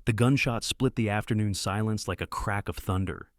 The gunshot split the afternoon silence like a crack of thunder,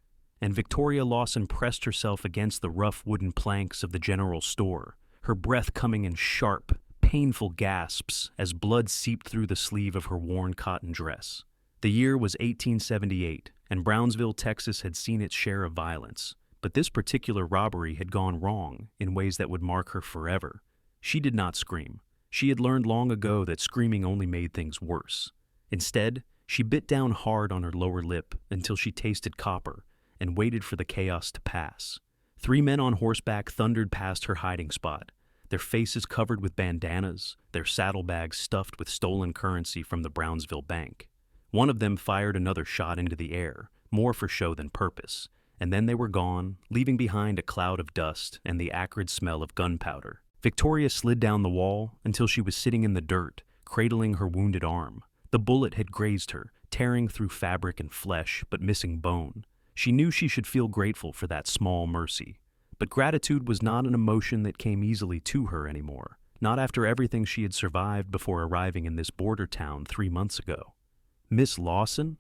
and Victoria Lawson pressed herself against the rough wooden planks of the general store, her breath coming in sharp, painful gasps as blood seeped through the sleeve of her worn cotton dress. The year was 1878, and Brownsville, Texas had seen its share of violence, but this particular robbery had gone wrong in ways that would mark her forever. She did not scream. She had learned long ago that screaming only made things worse. Instead, she bit down hard on her lower lip until she tasted copper and waited for the chaos to pass. 3 men on horseback thundered past her hiding spot, their faces covered with bandanas, their saddlebags stuffed with stolen currency from the Brownsville bank. One of them fired another shot into the air, more for show than purpose, and then they were gone, leaving behind a cloud of dust and the acrid smell of gunpowder. Victoria slid down the wall until she was sitting in the dirt, cradling her wounded arm. The bullet had grazed her, tearing through fabric and flesh, but missing bone. She knew she should feel grateful for that small mercy. But gratitude was not an emotion that came easily to her anymore, not after everything she had survived before arriving in this border town 3 months ago. Miss Lawson?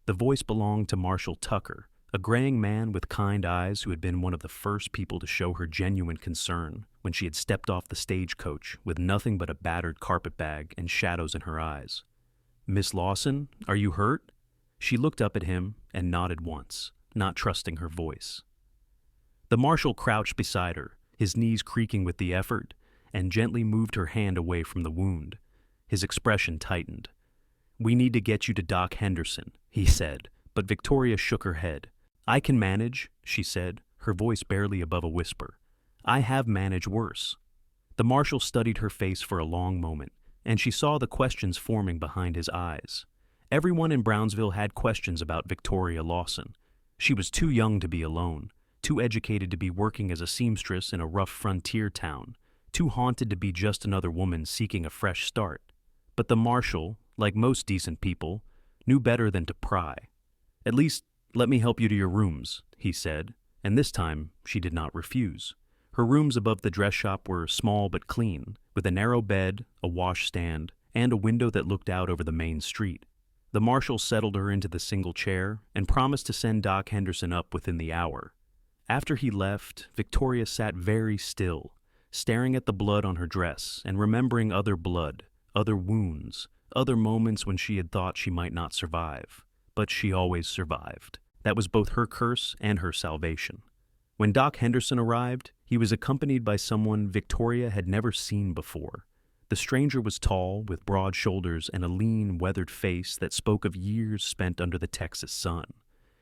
The voice belonged to Marshall Tucker, a graying man with kind eyes who had been one of the first people to show her genuine concern when she had stepped off the stagecoach with nothing but a battered carpetbag and shadows in her eyes. "Miss Lawson, are you hurt?" She looked up at him and nodded once, not trusting her voice. The marshal crouched beside her, his knees creaking with the effort, and gently moved her hand away from the wound. His expression tightened. "We need to get you to Doc Henderson," he said, but Victoria shook her head. "I can manage," she said, her voice barely above a whisper. "I have managed worse." The marshal studied her face for a long moment, and she saw the questions forming behind his eyes. Everyone in Brownsville had questions about Victoria Lawson. She was too young to be alone, too educated to be working as a seamstress in a rough frontier town, too haunted to be just another woman seeking a fresh start. But the marshal, like most decent people, knew better than to pry. "At least, let me help you to your rooms," he said, and this time she did not refuse. Her rooms above the dress shop were small but clean, with a narrow bed, a washstand, and a window that looked out over the main street. The marshal settled her into the single chair and promised to send Doc Henderson up within the hour. After he left, Victoria sat very still, staring at the blood on her dress and remembering other blood, other wounds, other moments when she had thought she might not survive. But she always survived. That was both her curse and her salvation. When Doc Henderson arrived, he was accompanied by someone Victoria had never seen before. The stranger was tall, with broad shoulders and a lean, weathered face that spoke of years spent under the Texas sun.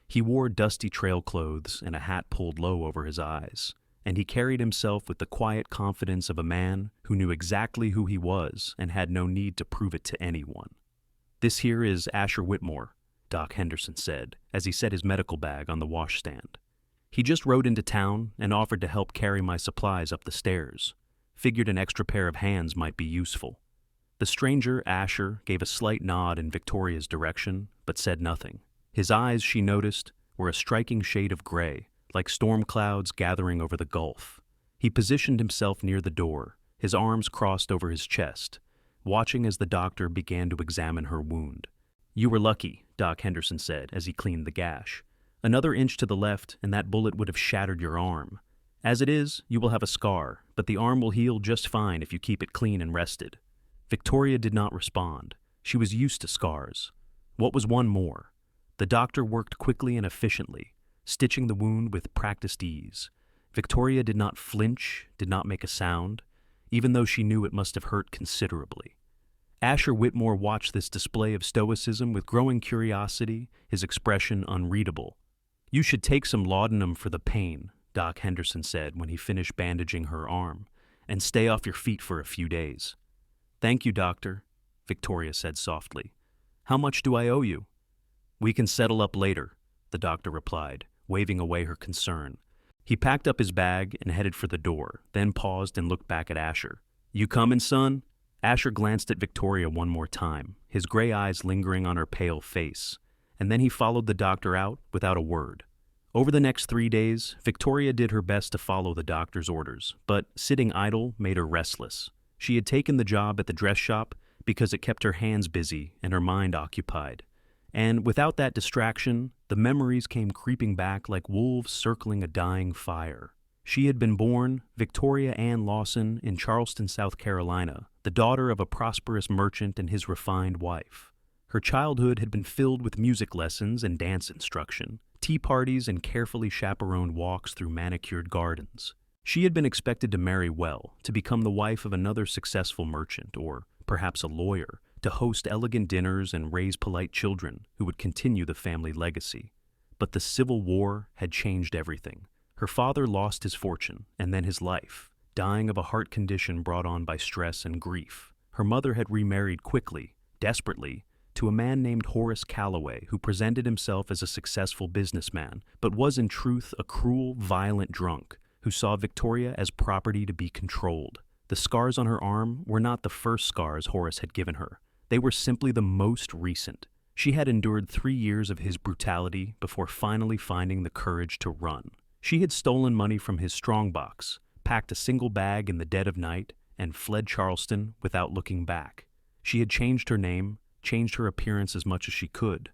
He wore dusty trail clothes and a hat pulled low over his eyes, and he carried himself with the quiet confidence of a man who knew exactly who he was and had no need to prove it to anyone. "This here is Asher Whitmore," Doc Henderson said, as he set his medical bag on the washstand. "He just rode into town and offered to help carry my supplies up the stairs. Figured an extra pair of hands might be useful." The stranger, Asher, gave a slight nod in Victoria's direction, but said nothing. His eyes, she noticed, were a striking shade of gray, like storm clouds gathering over the Gulf. He positioned himself near the door, his arms crossed over his chest, watching as the doctor began to examine her wound. "You were lucky," Doc Henderson said as he cleaned the gash. "Another inch to the left and that bullet would have shattered your arm. As it is, you will have a scar, but the arm will heal just fine if you keep it clean and rested." Victoria did not respond. She was used to scars. What was one more? The doctor worked quickly and efficiently, stitching the wound with practiced ease. Victoria did not flinch, did not make a sound, even though she knew it must have hurt considerably. Asher Whitmore watched this display of stoicism with growing curiosity, his expression unreadable. "You should take some laudanum for the pain," Doc Henderson said when he finished bandaging her arm, "and stay off your feet for a few days." "Thank you, doctor," Victoria said softly. "How much do I owe you?" "We can settle up later," the doctor replied, waving away her concern. He packed up his bag and headed for the door, then paused and looked back at Asher. "You comin', son?" Asher glanced at Victoria one more time, his gray eyes lingering on her pale face, and then he followed the doctor out without a word. Over the next 3 days, Victoria did her best to follow the doctor's orders, but sitting idle made her restless. She had taken the job at the dress shop because it kept her hands busy and her mind occupied, And without that distraction, the memories came creeping back like wolves circling a dying fire. She had been born, Victoria Ann Lawson, in Charleston, South Carolina, the daughter of a prosperous merchant and his refined wife. Her childhood had been filled with music lessons and dance instruction, tea parties and carefully chaperoned walks through manicured gardens. She had been expected to marry well, to become the wife of another successful merchant, or perhaps a lawyer, to host elegant dinners and raise polite children who would continue the family legacy. But the Civil War had changed everything. Her father lost his fortune and then his life, dying of a heart condition brought on by stress and grief. Her mother had remarried quickly, desperately, to a man named Horace Calloway, who presented himself as a successful businessman, but was in truth a cruel, violent drunk who saw Victoria as property to be controlled. The scars on her arm were not the first scars Horace had given her. They were simply the most recent. She had endured 3 years of his brutality before finally finding the courage to run. She had stolen money from his strongbox, packed a single bag in the dead of night, and fled Charleston without looking back. She had changed her name, changed her appearance as much as she could,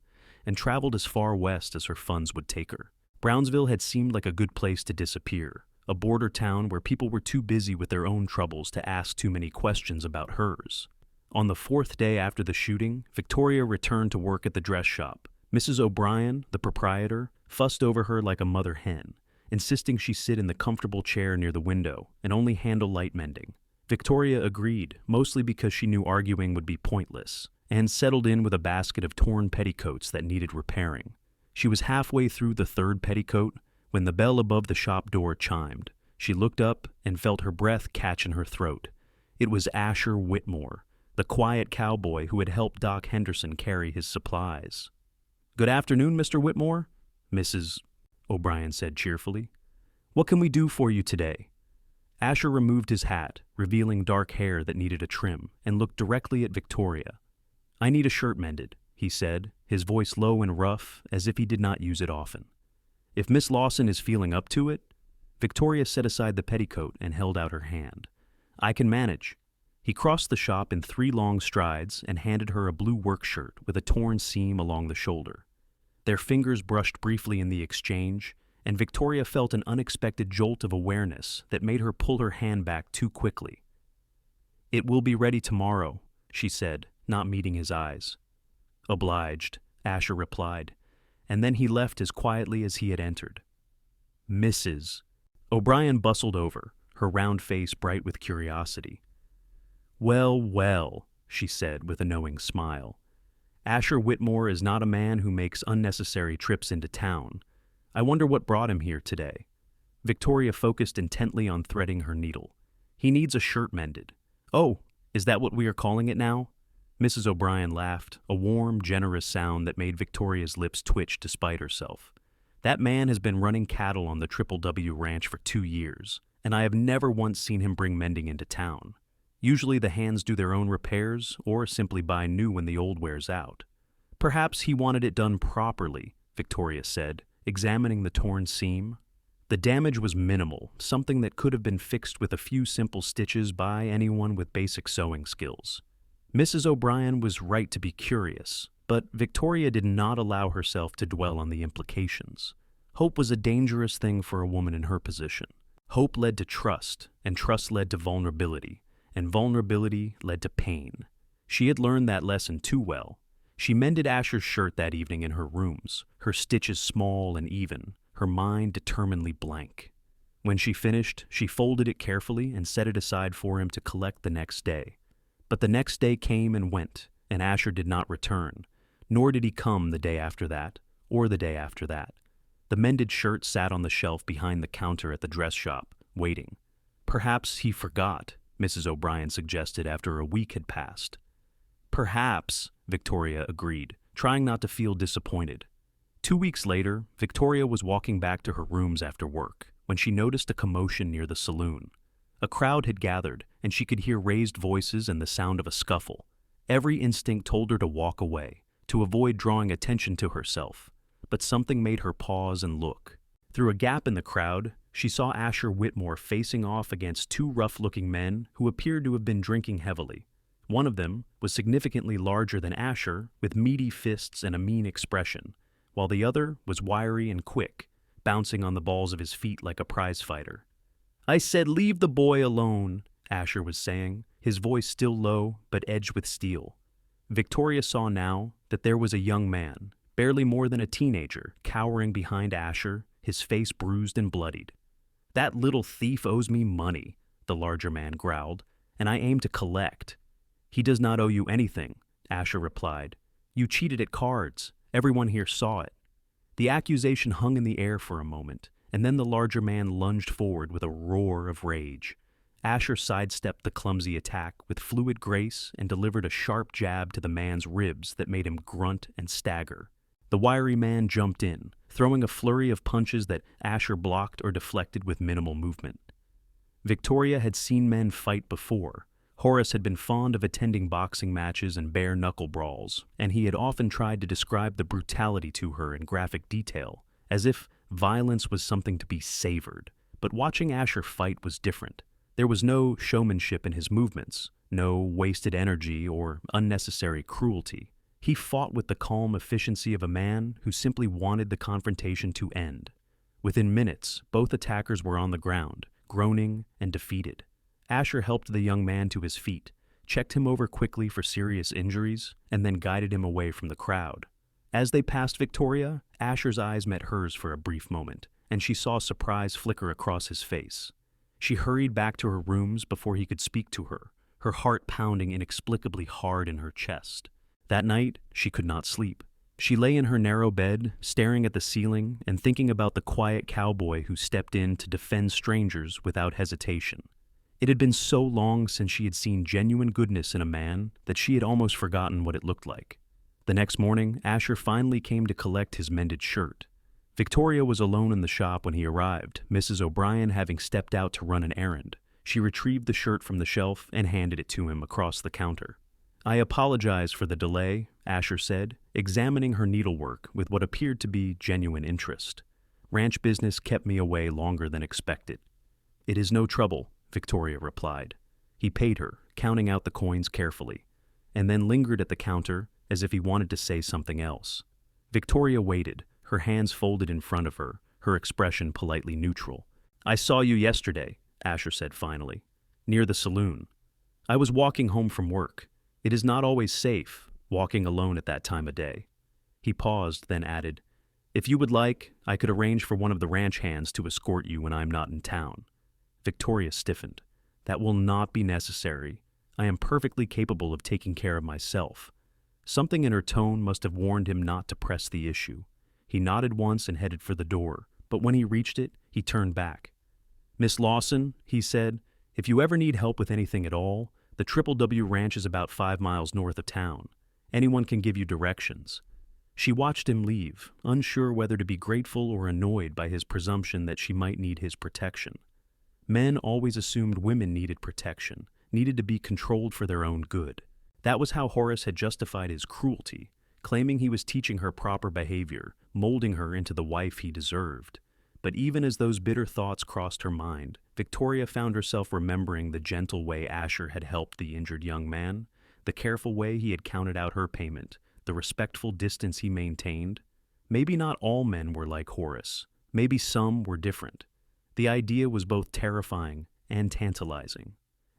and traveled as far west as her funds would take her. Brownsville had seemed like a good place to disappear, a border town where people were too busy with their own troubles to ask too many questions about hers. On the 4th day after the shooting, Victoria returned to work at the dress shop. Mrs. O'Brien, the proprietor, fussed over her like a mother hen, insisting she sit in the comfortable chair near the window and only handle light mending. Victoria agreed, mostly because she knew arguing would be pointless, and settled in with a basket of torn petticoats that needed repairing. She was halfway through the 3rd petticoat when the bell above the shop door chimed. She looked up and felt her breath catch in her throat. It was Asher Whitmore, the quiet cowboy who had helped Doc Henderson carry his supplies. "Good afternoon, Mr. Whitmore," Mrs. O'Brien said cheerfully. "What can we do for you today?" Asher removed his hat, revealing dark hair that needed a trim, and looked directly at Victoria. "I need a shirt mended," he said, his voice low and rough, as if he did not use it often. "If Miss Lawson is feeling up to it—" Victoria set aside the petticoat and held out her hand. "I can manage." He crossed the shop in 3 long strides and handed her a blue work shirt with a torn seam along the shoulder. Their fingers brushed briefly in the exchange, and Victoria felt an unexpected jolt of awareness that made her pull her hand back too quickly. "It will be ready tomorrow," she said, not meeting his eyes. "Obliged," Asher replied, and then he left as quietly as he had entered. "Mrs." O'Brien bustled over, her round face bright with curiosity. "Well, well," she said with a knowing smile. "Asher Whitmore is not a man who makes unnecessary trips into town. I wonder what brought him here today." Victoria focused intently on threading her needle. "He needs a shirt mended." "Oh, is that what we are calling it now?" Mrs. O'Brien laughed, a warm, generous sound that made Victoria's lips twitch despite herself. "That man has been running cattle on the Triple W Ranch for 2 years, and I have never once seen him bring mending into town. Usually the hands do their own repairs or simply buy new when the old wears out." "Perhaps he wanted it done properly," Victoria said, examining the torn seam. The damage was minimal, something that could have been fixed with a few simple stitches by anyone with basic sewing skills. Mrs. O'Brien was right to be curious, but Victoria did not allow herself to dwell on the implications. Hope was a dangerous thing for a woman in her position. Hope led to trust, and trust led to vulnerability, and vulnerability led to pain. She had learned that lesson too well. She mended Asher's shirt that evening in her rooms, her stitches small and even, her mind determinedly blank. When she finished, she folded it carefully and set it aside for him to collect the next day. But the next day came and went, and Asher did not return, nor did he come the day after that, or the day after that. The mended shirt sat on the shelf behind the counter at the dress shop, waiting. "Perhaps he forgot," Mrs. O'Brien suggested after a week had passed. "Perhaps," Victoria agreed, trying not to feel disappointed. 2 weeks later, Victoria was walking back to her rooms after work when she noticed a commotion near the saloon. A crowd had gathered, and she could hear raised voices and the sound of a scuffle. Every instinct told her to walk away, to avoid drawing attention to herself, but something made her pause and look. Through a gap in the crowd, she saw Asher Whitmore facing off against 2 rough-looking men who appeared to have been drinking heavily. One of them was significantly larger than Asher, with meaty fists and a mean expression, while the other was wiry and quick, bouncing on the balls of his feet like a prizefighter. "I said leave the boy alone," Asher was saying, his voice still low but edged with steel. Victoria saw now that there was a young man, barely more than a teenager, cowering behind Asher, his face bruised and bloodied. "That little thief owes me money," the larger man growled, "and I aim to collect." "He does not owe you anything," Asher replied. "You cheated at cards. Everyone here saw it." The accusation hung in the air for a moment, and then the larger man lunged forward with a roar of rage. Asher sidestepped the clumsy attack with fluid grace and delivered a sharp jab to the man's ribs that made him grunt and stagger. The wiry man jumped in, throwing a flurry of punches that Asher blocked or deflected with minimal movement. Victoria had seen men fight before. Horace had been fond of attending boxing matches and bare-knuckle brawls, and he had often tried to describe the brutality to her in graphic detail, as if violence was something to be savored. But watching Asher fight was different. There was no showmanship in his movements, no wasted energy or unnecessary cruelty. He fought with the calm efficiency of a man who simply wanted the confrontation to end. Within minutes, both attackers were on the ground, groaning and defeated. Asher helped the young man to his feet, checked him over quickly for serious injuries, and then guided him away from the crowd. As they passed Victoria, Asher's eyes met hers for a brief moment, and she saw surprise flicker across his face. She hurried back to her rooms before he could speak to her, her heart pounding inexplicably hard in her chest. That night, she could not sleep. She lay in her narrow bed, staring at the ceiling and thinking about the quiet cowboy who stepped in to defend strangers without hesitation. It had been so long since she had seen genuine goodness in a man that she had almost forgotten what it looked like. The next morning, Asher finally came to collect his mended shirt. Victoria was alone in the shop when he arrived, Mrs. O'Brien having stepped out to run an errand. She retrieved the shirt from the shelf and handed it to him across the counter. "I apologize for the delay," Asher said, examining her needlework with what appeared to be genuine interest. "Ranch business kept me away longer than expected." "It is no trouble," Victoria replied. He paid her, counting out the coins carefully, and then lingered at the counter as if he wanted to say something else. Victoria waited, her hands folded in front of her, her expression politely neutral. "I saw you yesterday," Asher said finally, "near the saloon. I was walking home from work. It is not always safe, walking alone at that time of day." He paused, then added, "If you would like, I could arrange for one of the ranch hands to escort you when I am not in town." Victoria stiffened. "That will not be necessary. I am perfectly capable of taking care of myself." Something in her tone must have warned him not to press the issue. He nodded once and headed for the door, but when he reached it, he turned back. "Miss Lawson," he said, "if you ever need help with anything at all, the Triple W Ranch is about 5 miles north of town. Anyone can give you directions." She watched him leave, unsure whether to be grateful or annoyed by his presumption that she might need his protection. Men always assumed women needed protection, needed to be controlled for their own good. That was how Horace had justified his cruelty, claiming he was teaching her proper behavior, molding her into the wife he deserved. But even as those bitter thoughts crossed her mind, Victoria found herself remembering the gentle way Asher had helped the injured young man, the careful way he had counted out her payment, the respectful distance he maintained. Maybe not all men were like Horace. Maybe some were different. The idea was both terrifying and tantalizing.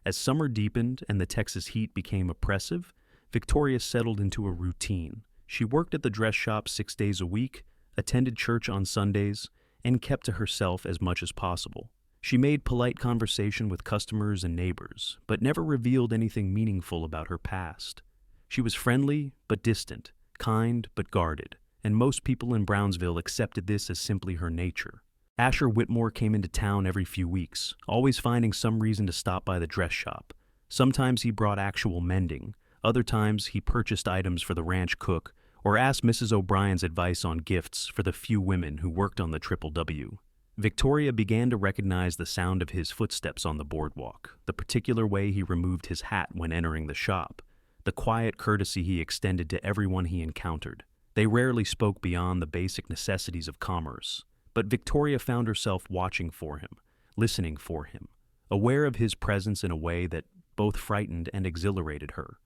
As summer deepened and the Texas heat became oppressive, Victoria settled into a routine. She worked at the dress shop 6 days a week, attended church on Sundays, and kept to herself as much as possible. She made polite conversation with customers and neighbors, but never revealed anything meaningful about her past. She was friendly but distant, kind but guarded, and most people in Brownsville accepted this as simply her nature. Asher Whitmore came into town every few weeks, always finding some reason to stop by the dress shop. Sometimes he brought actual mending, other times he purchased items for the ranch cook or asked Mrs. O'Brien's advice on gifts for the few women who worked on the Triple W. Victoria began to recognize the sound of his footsteps on the boardwalk, the particular way he removed his hat when entering the shop, the quiet courtesy he extended to everyone he encountered. They rarely spoke beyond the basic necessities of commerce, but Victoria found herself watching for him, listening for him, aware of his presence in a way that both frightened and exhilarated her.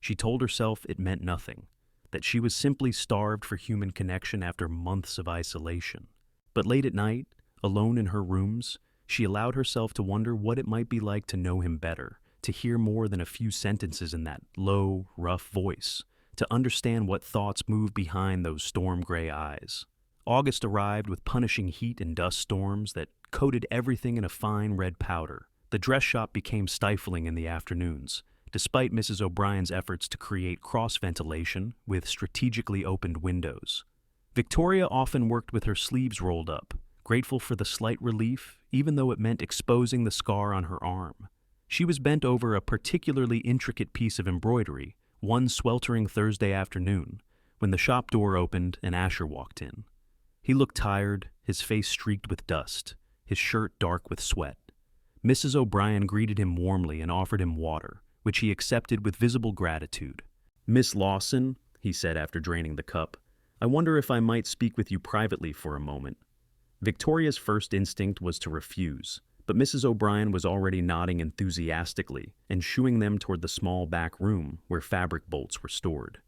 She told herself it meant nothing, that she was simply starved for human connection after months of isolation. But late at night, alone in her rooms, she allowed herself to wonder what it might be like to know him better, to hear more than a few sentences in that low, rough voice, to understand what thoughts moved behind those storm-gray eyes. August arrived with punishing heat and dust storms that coated everything in a fine red powder. The dress shop became stifling in the afternoons, despite Mrs. O'Brien's efforts to create cross-ventilation with strategically opened windows. Victoria often worked with her sleeves rolled up, grateful for the slight relief, even though it meant exposing the scar on her arm. She was bent over a particularly intricate piece of embroidery one sweltering Thursday afternoon, when the shop door opened and Asher walked in. He looked tired, his face streaked with dust, his shirt dark with sweat. Mrs. O'Brien greeted him warmly and offered him water, which he accepted with visible gratitude. "Miss Lawson," he said after draining the cup, "I wonder if I might speak with you privately for a moment." Victoria's first instinct was to refuse, but Mrs. O'Brien was already nodding enthusiastically and shooing them toward the small back room where fabric bolts were stored.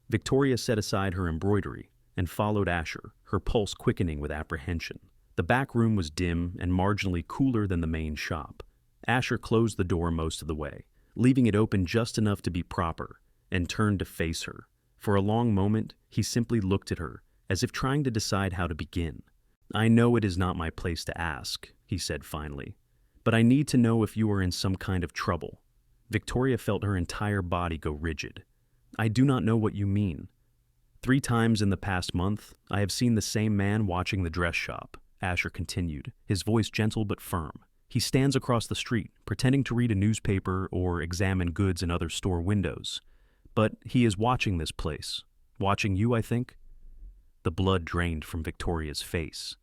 Victoria set aside her embroidery and followed Asher, her pulse quickening with apprehension. The back room was dim and marginally cooler than the main shop. Asher closed the door most of the way, leaving it open just enough to be proper, and turned to face her. For a long moment, he simply looked at her, as if trying to decide how to begin. "I know it is not my place to ask," he said finally, "but I need to know if you are in some kind of trouble." Victoria felt her entire body go rigid. "I do not know what you mean." 3 times in the past month, I have seen the same man watching the dress shop," Asher continued, his voice gentle but firm. "He stands across the street, pretending to read a newspaper or examine goods in other store windows. But he is watching this place. Watching you, I think." The blood drained from Victoria's face.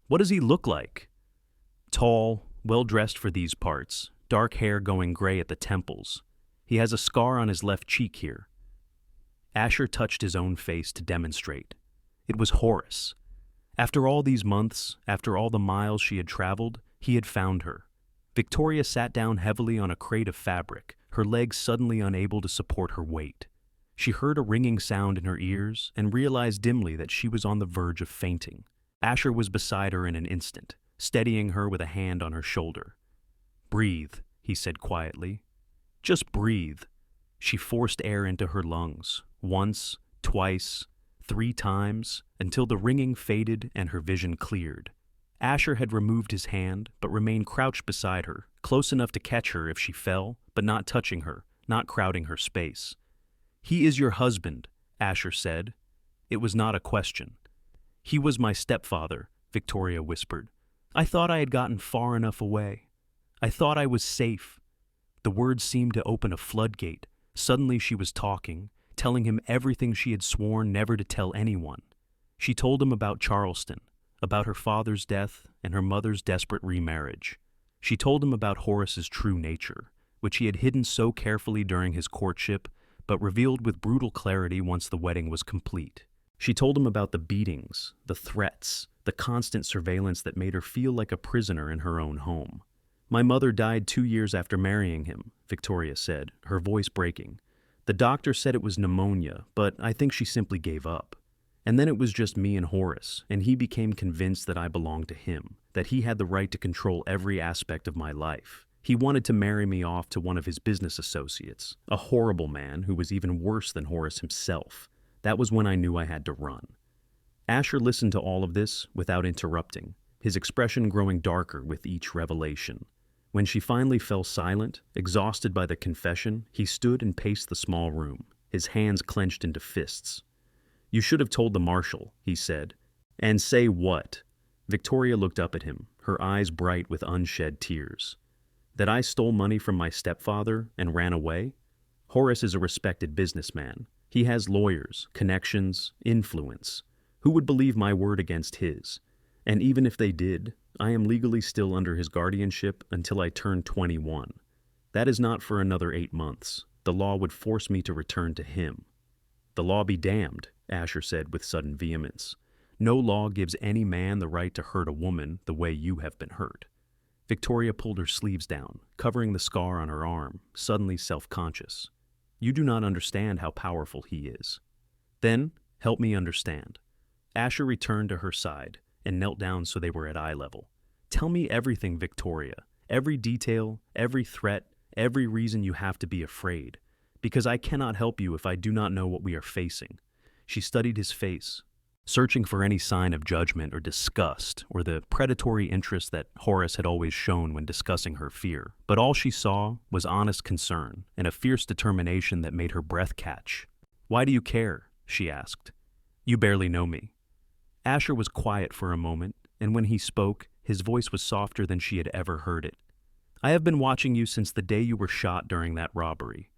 "What does he look like?" "Tall, well-dressed for these parts, dark hair going gray at the temples. He has a scar on his left cheek here." Asher touched his own face to demonstrate. It was Horace. After all these months, after all the miles she had traveled, he had found her. Victoria sat down heavily on a crate of fabric, her legs suddenly unable to support her weight. She heard a ringing sound in her ears and realized dimly that she was on the verge of fainting. Asher was beside her in an instant, steadying her with a hand on her shoulder. "Breathe," he said quietly. "Just breathe." She forced air into her lungs, once, twice, 3 times, until the ringing faded and her vision cleared. Asher had removed his hand, but remained crouched beside her, close enough to catch her if she fell, but not touching her, not crowding her space. "He is your husband," Asher said. It was not a question. "He was my stepfather," Victoria whispered. "I thought I had gotten far enough away. I thought I was safe." The words seemed to open a floodgate. Suddenly she was talking, telling him everything she had sworn never to tell anyone. She told him about Charleston, about her father's death and her mother's desperate remarriage. She told him about Horace's true nature, which he had hidden so carefully during his courtship, but revealed with brutal clarity once the wedding was complete. She told him about the beatings, the threats, the constant surveillance that made her feel like a prisoner in her own home. "My mother died 2 years after marrying him," Victoria said, her voice breaking. "The doctor said it was pneumonia, but I think she simply gave up. And then it was just me and Horace, and he became convinced that I belonged to him, that he had the right to control every aspect of my life. He wanted to marry me off to one of his business associates, a horrible man who was even worse than Horace himself. That was when I knew I had to run." Asher listened to all of this without interrupting, his expression growing darker with each revelation. When she finally fell silent, exhausted by the confession, he stood and paced the small room, his hands clenched into fists. "You should have told the marshal," he said. "And say what?" Victoria looked up at him, her eyes bright with unshed tears. "That I stole money from my stepfather and ran away? Horace is a respected businessman. He has lawyers, connections, influence. Who would believe my word against his? And even if they did, I am legally still under his guardianship until I turn 21. That is not for another 8 months. The law would force me to return to him." "The law be damned," Asher said with sudden vehemence. "No law gives any man the right to hurt a woman the way you have been hurt." Victoria pulled her sleeves down, covering the scar on her arm, suddenly self-conscious. You do not understand how powerful he is. Then, help me understand. Asher returned to her side and knelt down so they were at eye level. Tell me everything, Victoria. Every detail, every threat, every reason you have to be afraid. Because I cannot help you if I do not know what we are facing. She studied his face, searching for any sign of judgment or disgust or the predatory interest that Horace had always shown when discussing her fear. But all she saw was honest concern and a fierce determination that made her breath catch. Why do you care? She asked. You barely know me. Asher was quiet for a moment, and when he spoke, his voice was softer than she had ever heard it. I have been watching you since the day you were shot during that robbery.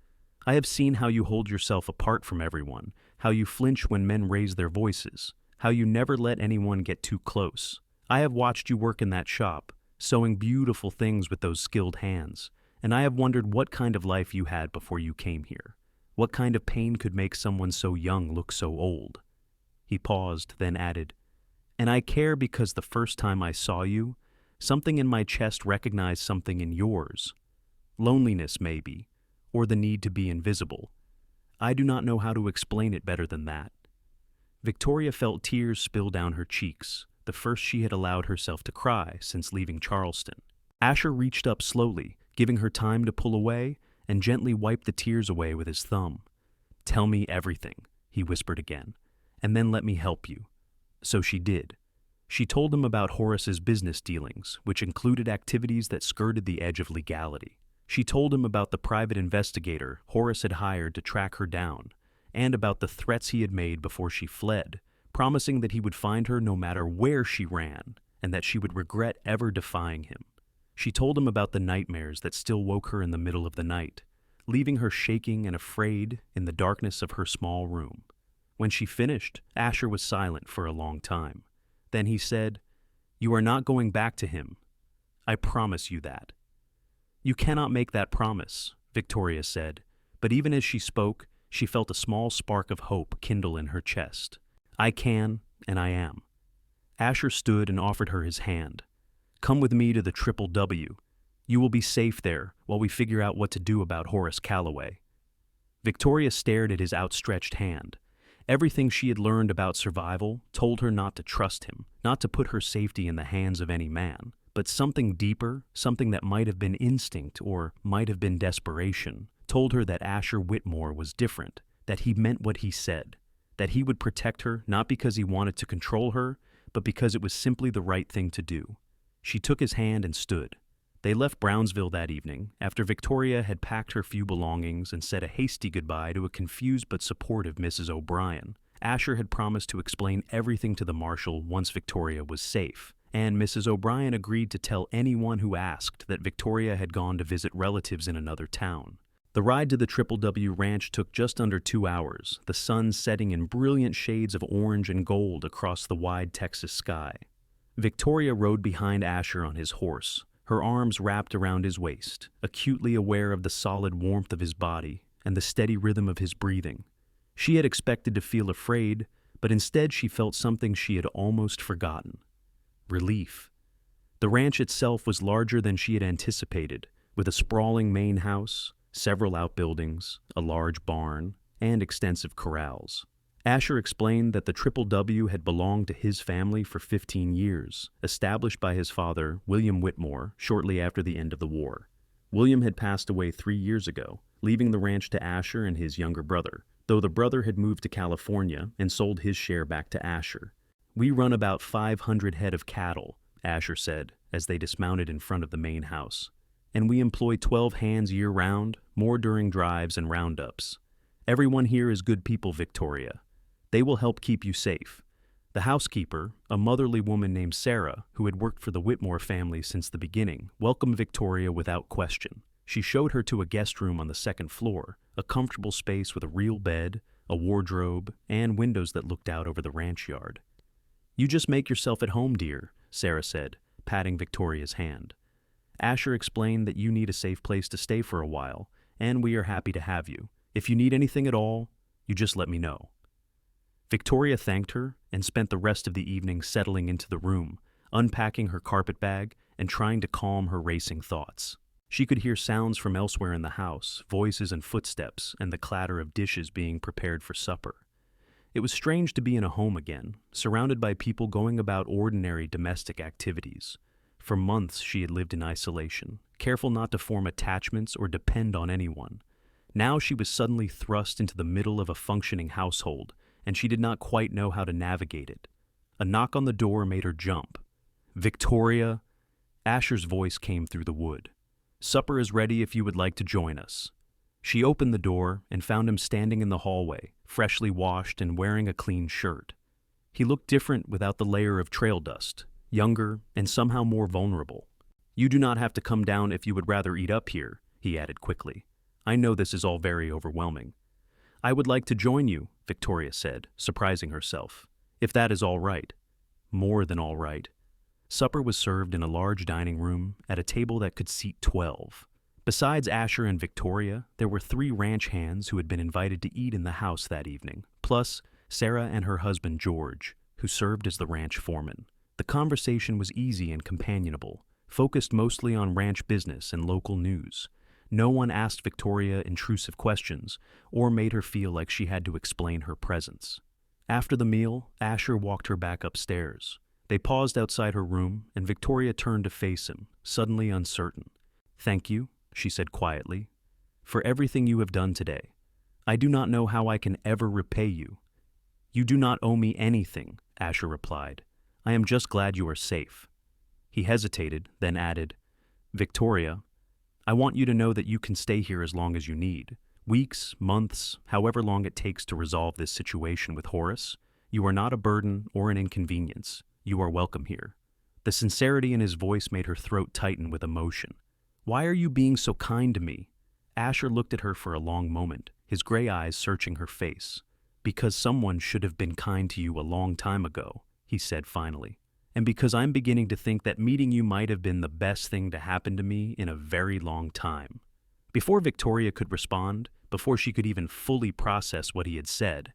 I have seen how you hold yourself apart from everyone, how you flinch when men raise their voices, how you never let anyone get too close. I have watched you work in that shop, sewing beautiful things with those skilled hands, and I have wondered what kind of life you had before you came here. What kind of pain could make someone so young look so old? He paused, then added, and I care because the first time I saw you, something in my chest recognized something in yours. Loneliness, maybe, or the need to be invisible. I do not know how to explain it better than that. Victoria felt tears spill down her cheeks, the first she had allowed herself to cry since leaving Charleston. Asher reached up slowly, giving her time to pull away, and gently wiped the tears away with his thumb. Tell me everything, he whispered again, and then let me help you. So she did. She told him about Horace's business dealings, which included activities that skirted the edge of legality. She told him about the private investigator Horace had hired to track her down, and about the threats he had made before she fled, promising that he would find her no matter where she ran, and that she would regret ever defying him. She told him about the nightmares that still woke her in the middle of the night, leaving her shaking and afraid in the darkness of her small room. When she finished, Asher was silent for a long time. Then he said, "You are not going back to him. I promise you that." "You cannot make that promise," Victoria said, but even as she spoke, she felt a small spark of hope kindle in her chest. "I can, and I am." Asher stood and offered her his hand. "Come with me to the Triple W. You will be safe there while we figure out what to do about Horace Calloway." Victoria stared at his outstretched hand. Everything she had learned about survival told her not to trust him, not to put her safety in the hands of any man. But something deeper, something that might have been instinct or might have been desperation, told her that Asher Whitmore was different, that he meant what he said, that he would protect her not because he wanted to control her, but because it was simply the right thing to do. She took his hand and stood. They left Brownsville that evening, after Victoria had packed her few belongings and said a hasty goodbye to a confused but supportive Mrs. O'Brien. Asher had promised to explain everything to the marshal once Victoria was safe, and Mrs. O'Brien agreed to tell anyone who asked that Victoria had gone to visit relatives in another town. The ride to the Triple W Ranch took just under 2 hours, the sun setting in brilliant shades of orange and gold across the wide Texas sky. Victoria rode behind Asher on his horse, her arms wrapped around his waist, acutely aware of the solid warmth of his body and the steady rhythm of his breathing. She had expected to feel afraid, but instead she felt something she had almost forgotten. Relief. The ranch itself was larger than she had anticipated, with a sprawling main house, several outbuildings, a large barn, and extensive corrals. Asher explained that the Triple W had belonged to his family for 15 years, established by his father, William Whitmore, shortly after the end of the war. William had passed away 3 years ago, leaving the ranch to Asher and his younger brother, though the brother had moved to California and sold his share back to Asher. "We run about 500 head of cattle," Asher said, as they dismounted in front of the main house. "And we employ 12 hands year-round, more during drives and roundups. Everyone here is good people, Victoria. They will help keep you safe." The housekeeper, a motherly woman named Sarah, who had worked for the Whitmore family since the beginning, welcomed Victoria without question. She showed her to a guest room on the second floor, a comfortable space with a real bed, a wardrobe, and windows that looked out over the ranch yard. "You just make yourself at home, dear," Sarah said, patting Victoria's hand. "Asher explained that you need a safe place to stay for a while, and we are happy to have you. If you need anything at all, you just let me know." Victoria thanked her and spent the rest of the evening settling into the room, unpacking her carpet bag and trying to calm her racing thoughts. She could hear sounds from elsewhere in the house, voices and footsteps, and the clatter of dishes being prepared for supper. It was strange to be in a home again, surrounded by people going about ordinary domestic activities. For months she had lived in isolation, careful not to form attachments or depend on anyone. Now she was suddenly thrust into the middle of a functioning household, and she did not quite know how to navigate it. A knock on the door made her jump. "Victoria?" Asher's voice came through the wood. "Supper is ready if you would like to join us." She opened the door and found him standing in the hallway, freshly washed and wearing a clean shirt. He looked different without the layer of trail dust, younger and somehow more vulnerable. "You do not have to come down if you would rather eat up here," he added quickly. "I know this is all very overwhelming." "I would like to join you," Victoria said, surprising herself. "If that is all right." More than all right. Supper was served in a large dining room at a table that could seat 12. Besides Asher and Victoria, there were 3 ranch hands who had been invited to eat in the house that evening, plus Sarah and her husband George, who served as the ranch foreman. The conversation was easy and companionable, focused mostly on ranch business and local news. No one asked Victoria intrusive questions or made her feel like she had to explain her presence. After the meal, Asher walked her back upstairs. They paused outside her room, and Victoria turned to face him, suddenly uncertain. "Thank you," she said quietly, "for everything you have done today. I do not know how I can ever repay you." "You do not owe me anything," Asher replied. "I am just glad you are safe." He hesitated, then added, "Victoria, I want you to know that you can stay here as long as you need. Weeks, months, however long it takes to resolve this situation with Horace. You are not a burden or an inconvenience. You are welcome here." The sincerity in his voice made her throat tighten with emotion. "Why are you being so kind to me?" Asher looked at her for a long moment, his gray eyes searching her face. "Because someone should have been kind to you a long time ago," he said finally. "And because I'm beginning to think that meeting you might have been the best thing to happen to me in a very long time." Before Victoria could respond, before she could even fully process what he had said,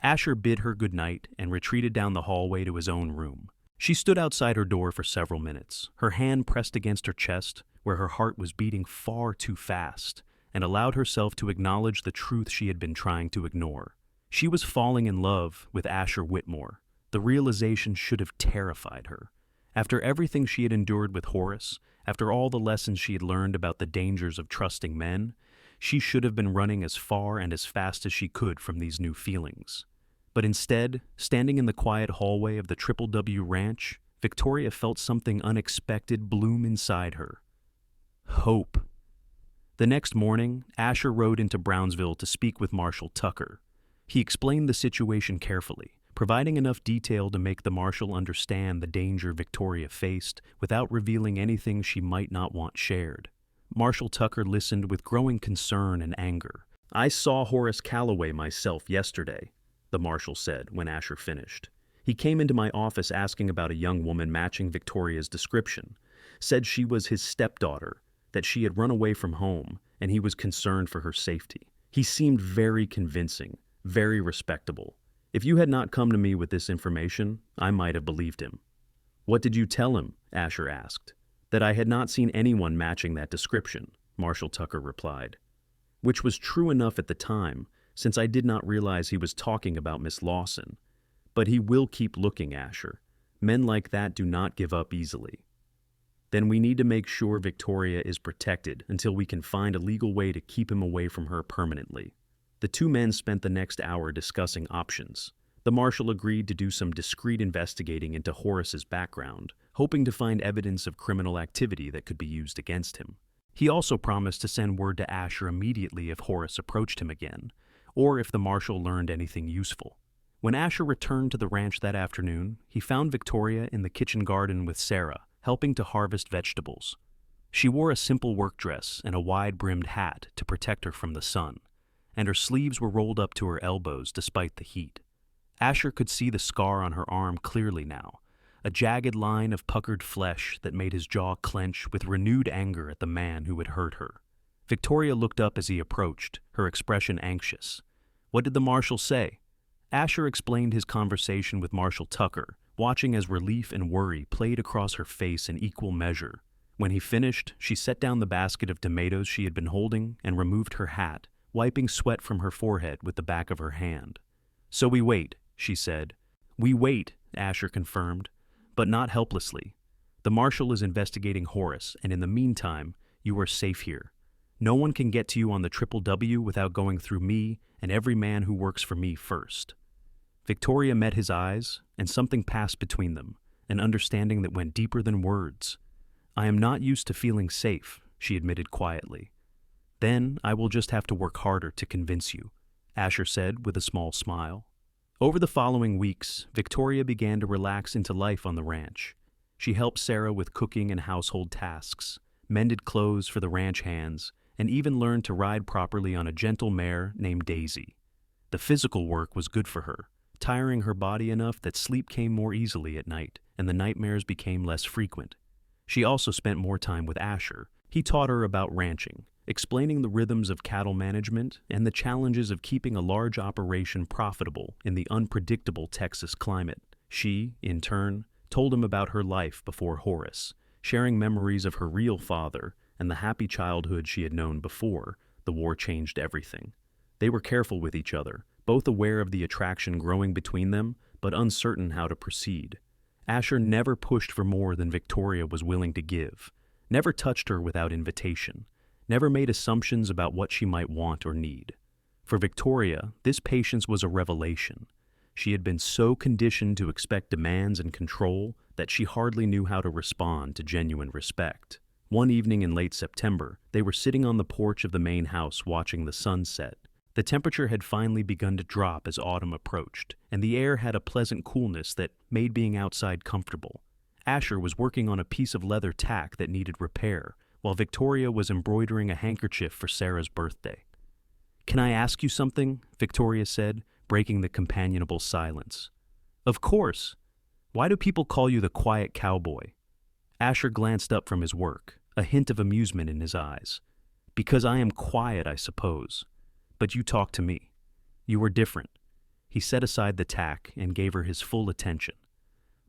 Asher bid her good night and retreated down the hallway to his own room. She stood outside her door for several minutes, her hand pressed against her chest, where her heart was beating far too fast, and allowed herself to acknowledge the truth she had been trying to ignore. She was falling in love with Asher Whitmore. The realization should have terrified her. After everything she had endured with Horace, after all the lessons she had learned about the dangers of trusting men, she should have been running as far and as fast as she could from these new feelings. But instead, standing in the quiet hallway of the Triple W Ranch, Victoria felt something unexpected bloom inside her. Hope. The next morning, Asher rode into Brownsville to speak with Marshal Tucker. He explained the situation carefully, providing enough detail to make the marshal understand the danger Victoria faced without revealing anything she might not want shared. Marshal Tucker listened with growing concern and anger. "I saw Horace Calloway myself yesterday," the marshal said when Asher finished. "He came into my office asking about a young woman matching Victoria's description, said she was his stepdaughter, that she had run away from home, and he was concerned for her safety. He seemed very convincing, very respectable. If you had not come to me with this information, I might have believed him." "What did you tell him?" Asher asked. "That I had not seen anyone matching that description," Marshal Tucker replied. "Which was true enough at the time, since I did not realize he was talking about Miss Lawson. But he will keep looking, Asher. Men like that do not give up easily." "Then we need to make sure Victoria is protected until we can find a legal way to keep him away from her permanently." The 2 men spent the next hour discussing options. The marshal agreed to do some discreet investigating into Horace's background, hoping to find evidence of criminal activity that could be used against him. He also promised to send word to Asher immediately if Horace approached him again, or if the marshal learned anything useful. When Asher returned to the ranch that afternoon, he found Victoria in the kitchen garden with Sarah, helping to harvest vegetables. She wore a simple work dress and a wide-brimmed hat to protect her from the sun, and her sleeves were rolled up to her elbows despite the heat. Asher could see the scar on her arm clearly now, a jagged line of puckered flesh that made his jaw clench with renewed anger at the man who had hurt her. Victoria looked up as he approached, her expression anxious. "What did the marshal say?" Asher explained his conversation with Marshal Tucker, watching as relief and worry played across her face in equal measure. When he finished, she set down the basket of tomatoes she had been holding and removed her hat, wiping sweat from her forehead with the back of her hand. "So we wait," she said. "We wait," Asher confirmed, "but not helplessly. The marshal is investigating Horace, and in the meantime, you are safe here. No one can get to you on the Triple W without going through me and every man who works for me first." Victoria met his eyes, and something passed between them, an understanding that went deeper than words. "I am not used to feeling safe," she admitted quietly. "Then I will just have to work harder to convince you," Asher said with a small smile. Over the following weeks, Victoria began to relax into life on the ranch. She helped Sarah with cooking and household tasks, mended clothes for the ranch hands, and even learned to ride properly on a gentle mare named Daisy. The physical work was good for her, tiring her body enough that sleep came more easily at night, and the nightmares became less frequent. She also spent more time with Asher. He taught her about ranching, explaining the rhythms of cattle management and the challenges of keeping a large operation profitable in the unpredictable Texas climate. She, in turn, told him about her life before Horace, sharing memories of her real father and the happy childhood she had known before the war changed everything. They were careful with each other, both aware of the attraction growing between them, but uncertain how to proceed. Asher never pushed for more than Victoria was willing to give, never touched her without invitation, never made assumptions about what she might want or need. For Victoria, this patience was a revelation. She had been so conditioned to expect demands and control that she hardly knew how to respond to genuine respect. One evening in late September, they were sitting on the porch of the main house watching the sun set. The temperature had finally begun to drop as autumn approached, and the air had a pleasant coolness that made being outside comfortable. Asher was working on a piece of leather tack that needed repair, while Victoria was embroidering a handkerchief for Sarah's birthday. "Can I ask you something?" Victoria said, breaking the companionable silence. "Of course. Why do people call you the quiet cowboy?" Asher glanced up from his work, a hint of amusement in his eyes. "Because I am quiet, I suppose. But you talk to me. You are different." He set aside the tack and gave her his full attention.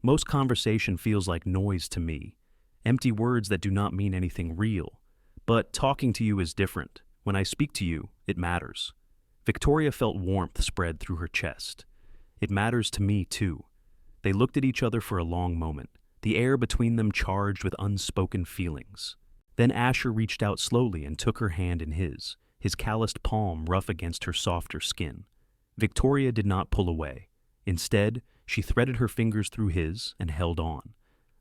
"Most conversation feels like noise to me, empty words that do not mean anything real. But talking to you is different. When I speak to you, it matters." Victoria felt warmth spread through her chest. "It matters to me, too." They looked at each other for a long moment, the air between them charged with unspoken feelings. Then Asher reached out slowly and took her hand in his calloused palm rough against her softer skin. Victoria did not pull away. Instead, she threaded her fingers through his and held on.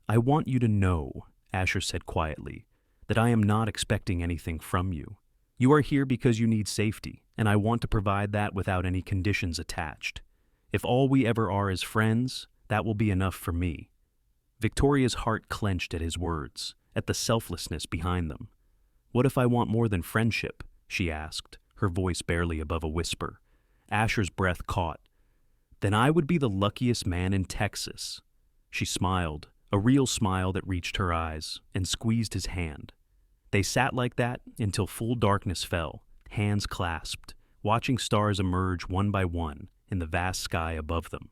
"I want you to know," Asher said quietly, "that I am not expecting anything from you. You are here because you need safety, and I want to provide that without any conditions attached. If all we ever are is friends, that will be enough for me." Victoria's heart clenched at his words, at the selflessness behind them. "What if I want more than friendship?" she asked, her voice barely above a whisper. Asher's breath caught. "Then I would be the luckiest man in Texas." She smiled, a real smile that reached her eyes, and squeezed his hand. They sat like that until full darkness fell, hands clasped, watching stars emerge one by one in the vast sky above them.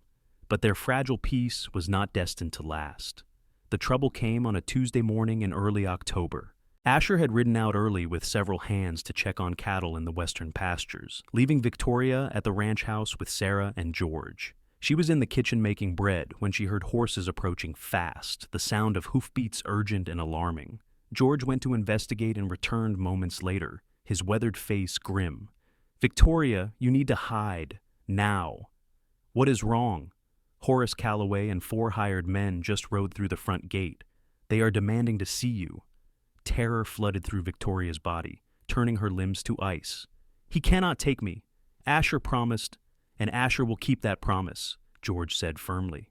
But their fragile peace was not destined to last. The trouble came on a Tuesday morning in early October. Asher had ridden out early with several hands to check on cattle in the western pastures, leaving Victoria at the ranch house with Sarah and George. She was in the kitchen making bread when she heard horses approaching fast, the sound of hoofbeats urgent and alarming. George went to investigate and returned moments later, his weathered face grim. "Victoria, you need to hide. Now." "What is wrong?" "Horace Calloway and 4 hired men just rode through the front gate. They are demanding to see you." Terror flooded through Victoria's body, turning her limbs to ice. "He cannot take me. Asher promised, and Asher will keep that promise," George said firmly.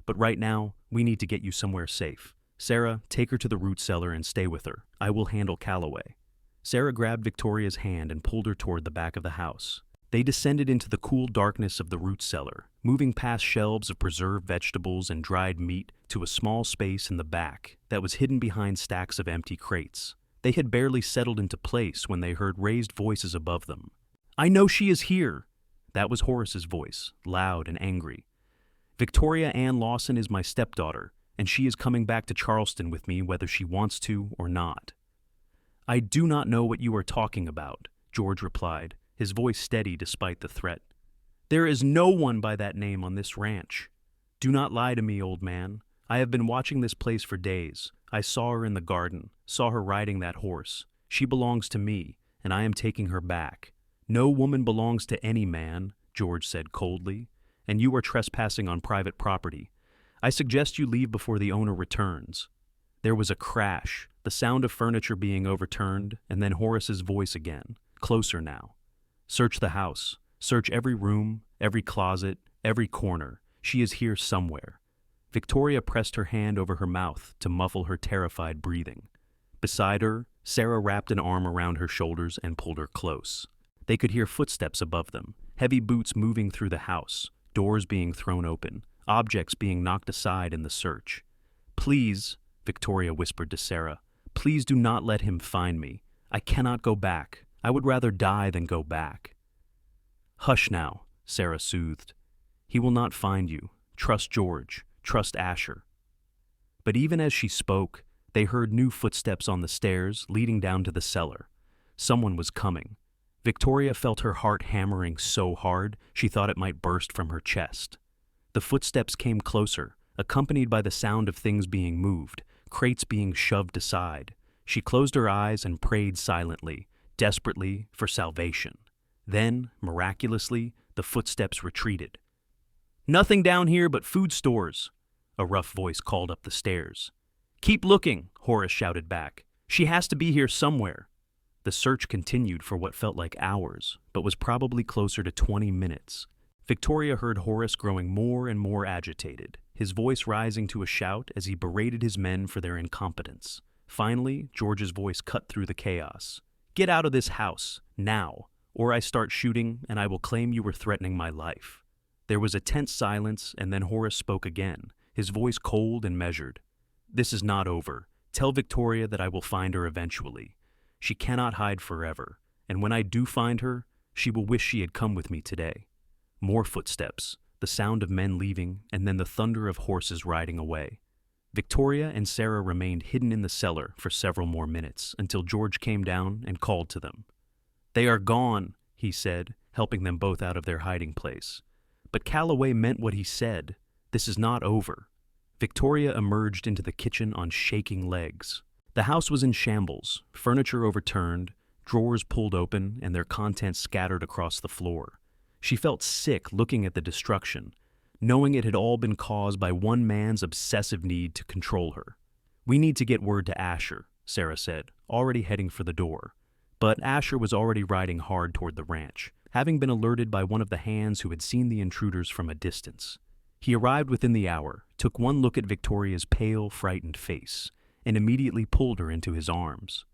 "But right now, we need to get you somewhere safe. Sarah, take her to the root cellar and stay with her. I will handle Calloway." Sarah grabbed Victoria's hand and pulled her toward the back of the house. They descended into the cool darkness of the root cellar, moving past shelves of preserved vegetables and dried meat to a small space in the back that was hidden behind stacks of empty crates. They had barely settled into place when they heard raised voices above them. "I know she is here!" That was Horace's voice, loud and angry. "Victoria Ann Lawson is my stepdaughter, and she is coming back to Charleston with me whether she wants to or not." "I do not know what you are talking about," George replied, his voice steady despite the threat. "There is no one by that name on this ranch." "Do not lie to me, old man. I have been watching this place for days. I saw her in the garden, saw her riding that horse. She belongs to me, and I am taking her back." "No woman belongs to any man," George said coldly, "and you are trespassing on private property. I suggest you leave before the owner returns." There was a crash, the sound of furniture being overturned, and then Horace's voice again, closer now. "Search the house. Search every room, every closet, every corner. She is here somewhere." Victoria pressed her hand over her mouth to muffle her terrified breathing. Beside her, Sarah wrapped an arm around her shoulders and pulled her close. They could hear footsteps above them, heavy boots moving through the house, doors being thrown open, objects being knocked aside in the search. "Please," Victoria whispered to Sarah, "please do not let him find me. I cannot go back. I would rather die than go back." "Hush now," Sarah soothed. "He will not find you. Trust George. Trust Asher." But even as she spoke, they heard new footsteps on the stairs leading down to the cellar. Someone was coming. Victoria felt her heart hammering so hard she thought it might burst from her chest. The footsteps came closer, accompanied by the sound of things being moved, crates being shoved aside. She closed her eyes and prayed silently, desperately, for salvation. Then, miraculously, the footsteps retreated. "Nothing down here but food stores," a rough voice called up the stairs. "Keep looking," Horace shouted back. "She has to be here somewhere." The search continued for what felt like hours, but was probably closer to 20 minutes. Victoria heard Horace growing more and more agitated, his voice rising to a shout as he berated his men for their incompetence. Finally, George's voice cut through the chaos. "Get out of this house, now, or I start shooting and I will claim you were threatening my life." There was a tense silence, and then Horace spoke again, his voice cold and measured. "This is not over. Tell Victoria that I will find her eventually. She cannot hide forever, and when I do find her, she will wish she had come with me today." More footsteps, the sound of men leaving, and then the thunder of horses riding away. Victoria and Sarah remained hidden in the cellar for several more minutes until George came down and called to them. "They are gone," he said, helping them both out of their hiding place. But Calloway meant what he said. This is not over. Victoria emerged into the kitchen on shaking legs. The house was in shambles, furniture overturned, drawers pulled open, and their contents scattered across the floor. She felt sick looking at the destruction, knowing it had all been caused by one man's obsessive need to control her. "We need to get word to Asher," Sarah said, already heading for the door. But Asher was already riding hard toward the ranch, having been alerted by one of the hands who had seen the intruders from a distance. He arrived within the hour, took one look at Victoria's pale, frightened face, and immediately pulled her into his arms.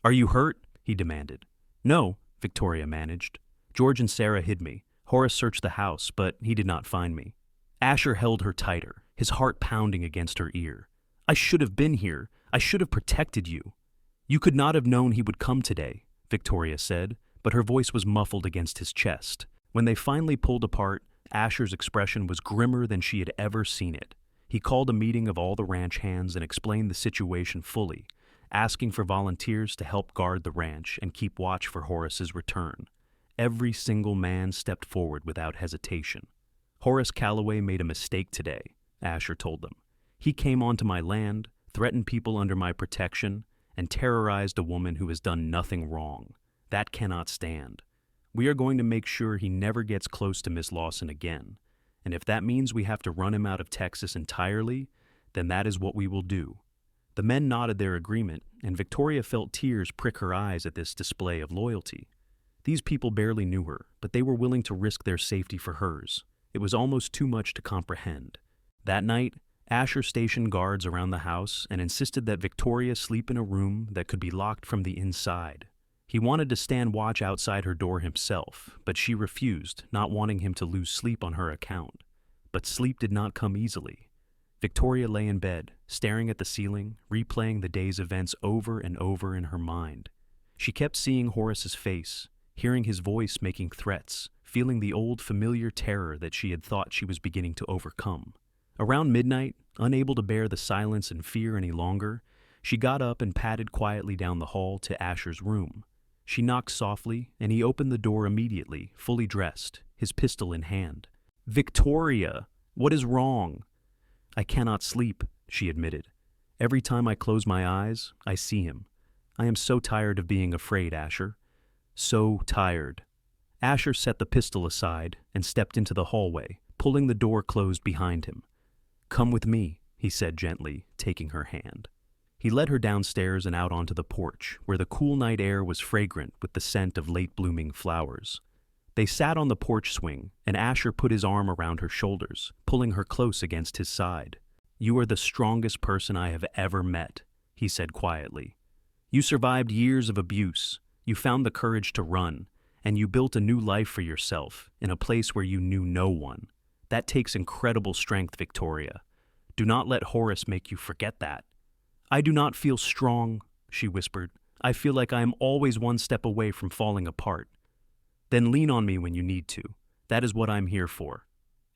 "Are you hurt?" he demanded. "No," Victoria managed. "George and Sarah hid me. Horace searched the house, but he did not find me." Asher held her tighter, his heart pounding against her ear. "I should have been here. I should have protected you." "You could not have known he would come today," Victoria said, but her voice was muffled against his chest. When they finally pulled apart, Asher's expression was grimmer than she had ever seen it. He called a meeting of all the ranch hands and explained the situation fully, asking for volunteers to help guard the ranch and keep watch for Horace's return. Every single man stepped forward without hesitation. "Horace Calloway made a mistake today," Asher told them. "He came onto my land, threatened people under my protection, and terrorized a woman who has done nothing wrong. That cannot stand. We are going to make sure he never gets close to Miss Lawson again, and if that means we have to run him out of Texas entirely, then that is what we will do." The men nodded their agreement, and Victoria felt tears prick her eyes at this display of loyalty. These people barely knew her, but they were willing to risk their safety for hers. It was almost too much to comprehend. That night, Asher stationed guards around the house and insisted that Victoria sleep in a room that could be locked from the inside. He wanted to stand watch outside her door himself, but she refused, not wanting him to lose sleep on her account. But sleep did not come easily. Victoria lay in bed, staring at the ceiling, replaying the day's events over and over in her mind. She kept seeing Horace's face, hearing his voice making threats, feeling the old familiar terror that she had thought she was beginning to overcome. Around midnight, unable to bear the silence and fear any longer, she got up and padded quietly down the hall to Asher's room. She knocked softly, and he opened the door immediately, fully dressed, his pistol in hand. "Victoria! What is wrong?" "I cannot sleep," she admitted. "Every time I close my eyes, I see him. I am so tired of being afraid, Asher. So tired." Asher set the pistol aside and stepped into the hallway, pulling the door closed behind him. "Come with me," he said gently, taking her hand. He led her downstairs and out onto the porch, where the cool night air was fragrant with the scent of late-blooming flowers. They sat on the porch swing, and Asher put his arm around her shoulders, pulling her close against his side. "You are the strongest person I have ever met," he said quietly. "You survived years of abuse, you found the courage to run, and you built a new life for yourself in a place where you knew no one. That takes incredible strength, Victoria. Do not let Horace make you forget that." "I do not feel strong," she whispered. "I feel like I am always one step away from falling apart." "Then lean on me when you need to. That is what I'm here for."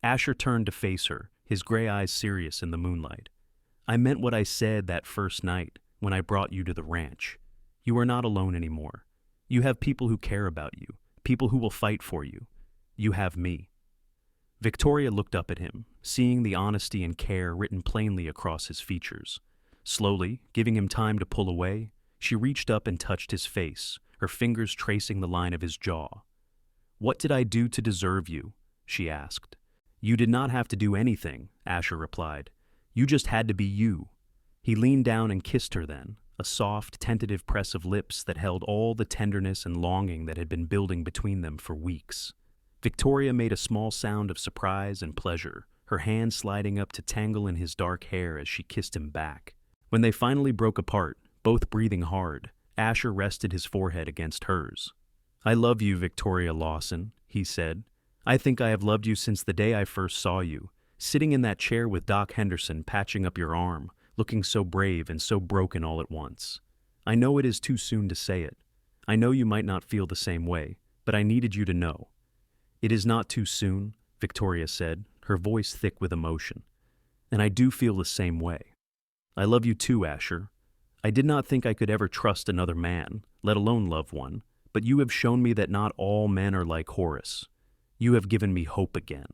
Asher turned to face her, his gray eyes serious in the moonlight. "I meant what I said that first night when I brought you to the ranch. You are not alone anymore. You have people who care about you, people who will fight for you. You have me." Victoria looked up at him, seeing the honesty and care written plainly across his features. Slowly, giving him time to pull away, she reached up and touched his face, her fingers tracing the line of his jaw. "What did I do to deserve you?" she asked. "You did not have to do anything," Asher replied. "You just had to be you." He leaned down and kissed her then, a soft, tentative press of lips that held all the tenderness and longing that had been building between them for weeks. Victoria made a small sound of surprise and pleasure, her hand sliding up to tangle in his dark hair as she kissed him back. When they finally broke apart, both breathing hard, Asher rested his forehead against hers. "I love you, Victoria Lawson," he said. "I think I have loved you since the day I first saw you, sitting in that chair with Doc Henderson patching up your arm, looking so brave and so broken all at once. I know it is too soon to say it. I know you might not feel the same way, but I needed you to know." "It is not too soon," Victoria said, her voice thick with emotion. "And I do feel the same way. I love you too, Asher. I did not think I could ever trust another man, let alone love one, but you have shown me that not all men are like Horace. You have given me hope again."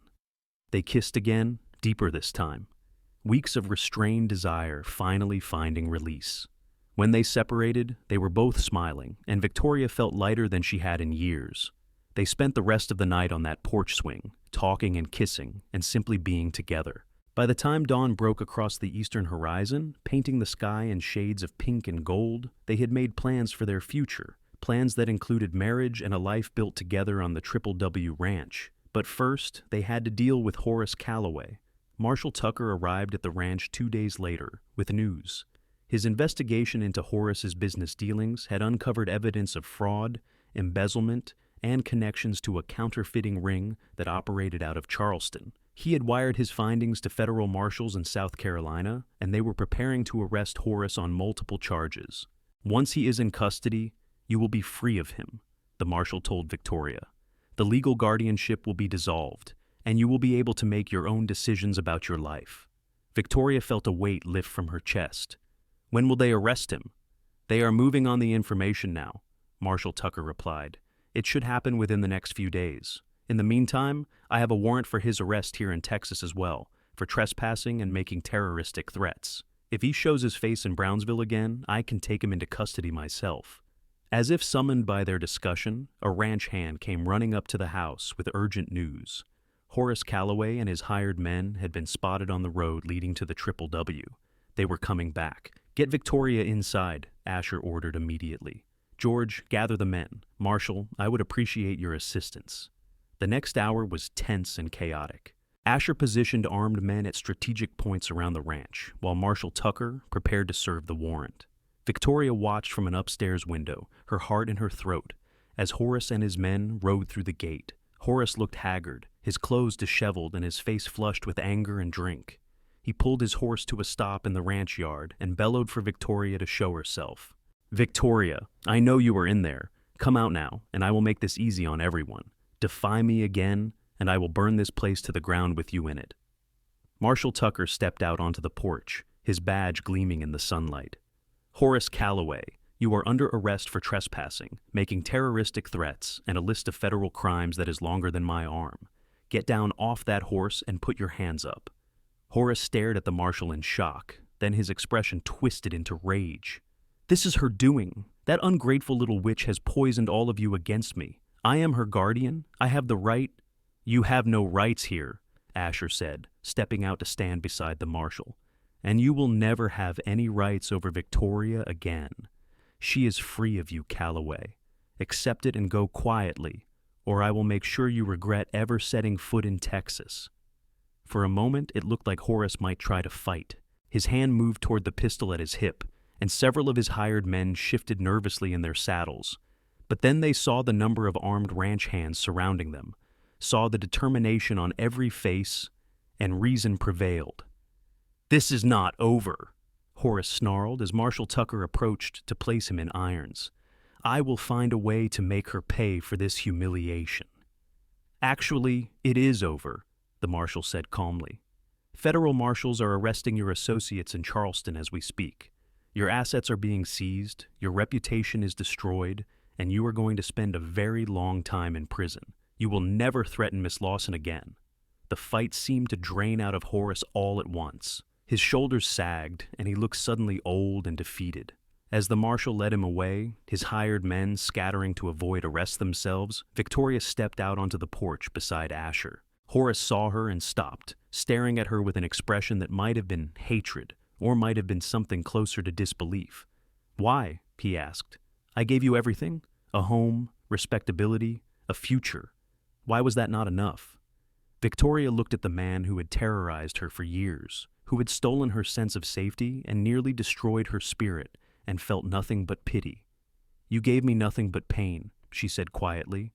They kissed again, deeper this time. Weeks of restrained desire finally finding release. When they separated, they were both smiling, and Victoria felt lighter than she had in years. They spent the rest of the night on that porch swing, talking and kissing, and simply being together. By the time dawn broke across the eastern horizon, painting the sky in shades of pink and gold, they had made plans for their future, plans that included marriage and a life built together on the Triple W Ranch. But first, they had to deal with Horace Calloway. Marshal Tucker arrived at the ranch 2 days later, with news. His investigation into Horace's business dealings had uncovered evidence of fraud, embezzlement, and connections to a counterfeiting ring that operated out of Charleston. He had wired his findings to federal marshals in South Carolina, and they were preparing to arrest Horace on multiple charges. "Once he is in custody, you will be free of him," the marshal told Victoria. "The legal guardianship will be dissolved, and you will be able to make your own decisions about your life." Victoria felt a weight lift from her chest. "When will they arrest him?" "They are moving on the information now," Marshal Tucker replied. "It should happen within the next few days. In the meantime, I have a warrant for his arrest here in Texas as well, for trespassing and making terroristic threats. If he shows his face in Brownsville again, I can take him into custody myself." As if summoned by their discussion, a ranch hand came running up to the house with urgent news. Horace Calloway and his hired men had been spotted on the road leading to the Triple W. They were coming back. "Get Victoria inside," Asher ordered immediately. "George, gather the men. Marshal, I would appreciate your assistance." The next hour was tense and chaotic. Asher positioned armed men at strategic points around the ranch, while Marshal Tucker prepared to serve the warrant. Victoria watched from an upstairs window, her heart in her throat, as Horace and his men rode through the gate. Horace looked haggard, his clothes disheveled and his face flushed with anger and drink. He pulled his horse to a stop in the ranch yard and bellowed for Victoria to show herself. "Victoria, I know you are in there. Come out now, and I will make this easy on everyone. Defy me again, and I will burn this place to the ground with you in it." Marshal Tucker stepped out onto the porch, his badge gleaming in the sunlight. "Horace Calloway, you are under arrest for trespassing, making terroristic threats, and a list of federal crimes that is longer than my arm. Get down off that horse and put your hands up." Horace stared at the marshal in shock, then his expression twisted into rage. "This is her doing. That ungrateful little witch has poisoned all of you against me. I am her guardian. I have the right—" "You have no rights here," Asher said, stepping out to stand beside the marshal. "And you will never have any rights over Victoria again. She is free of you, Calloway. Accept it and go quietly, or I will make sure you regret ever setting foot in Texas." For a moment, it looked like Horace might try to fight. His hand moved toward the pistol at his hip, and several of his hired men shifted nervously in their saddles. But then they saw the number of armed ranch hands surrounding them, saw the determination on every face, and reason prevailed. "This is not over," Horace snarled as Marshal Tucker approached to place him in irons. "I will find a way to make her pay for this humiliation." "Actually, it is over," the marshal said calmly. "Federal marshals are arresting your associates in Charleston as we speak. Your assets are being seized, your reputation is destroyed, and you are going to spend a very long time in prison. You will never threaten Miss Lawson again." The fight seemed to drain out of Horace all at once. His shoulders sagged, and he looked suddenly old and defeated. As the marshal led him away, his hired men scattering to avoid arrest themselves, Victoria stepped out onto the porch beside Asher. Horace saw her and stopped, staring at her with an expression that might have been hatred, or might have been something closer to disbelief. "Why?" he asked. "I gave you everything? A home, respectability, a future. Why was that not enough?" Victoria looked at the man who had terrorized her for years, who had stolen her sense of safety and nearly destroyed her spirit, and felt nothing but pity. "You gave me nothing but pain," she said quietly.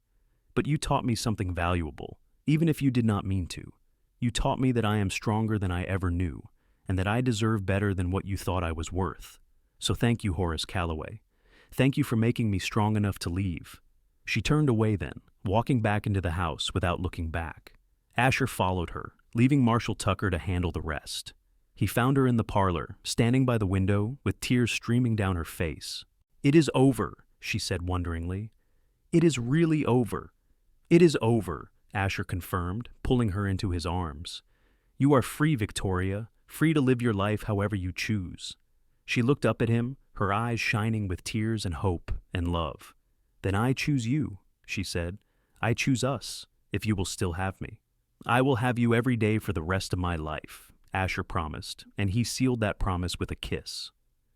"But you taught me something valuable, even if you did not mean to. You taught me that I am stronger than I ever knew, and that I deserve better than what you thought I was worth. So thank you, Horace Calloway. Thank you for making me strong enough to leave." She turned away then, walking back into the house without looking back. Asher followed her, leaving Marshal Tucker to handle the rest. He found her in the parlor, standing by the window, with tears streaming down her face. "It is over," she said wonderingly. "It is really over." "It is over," Asher confirmed, pulling her into his arms. "You are free, Victoria, free to live your life however you choose." She looked up at him, her eyes shining with tears and hope and love. "Then I choose you," she said. "I choose us, if you will still have me." "I will have you every day for the rest of my life," Asher promised, and he sealed that promise with a kiss.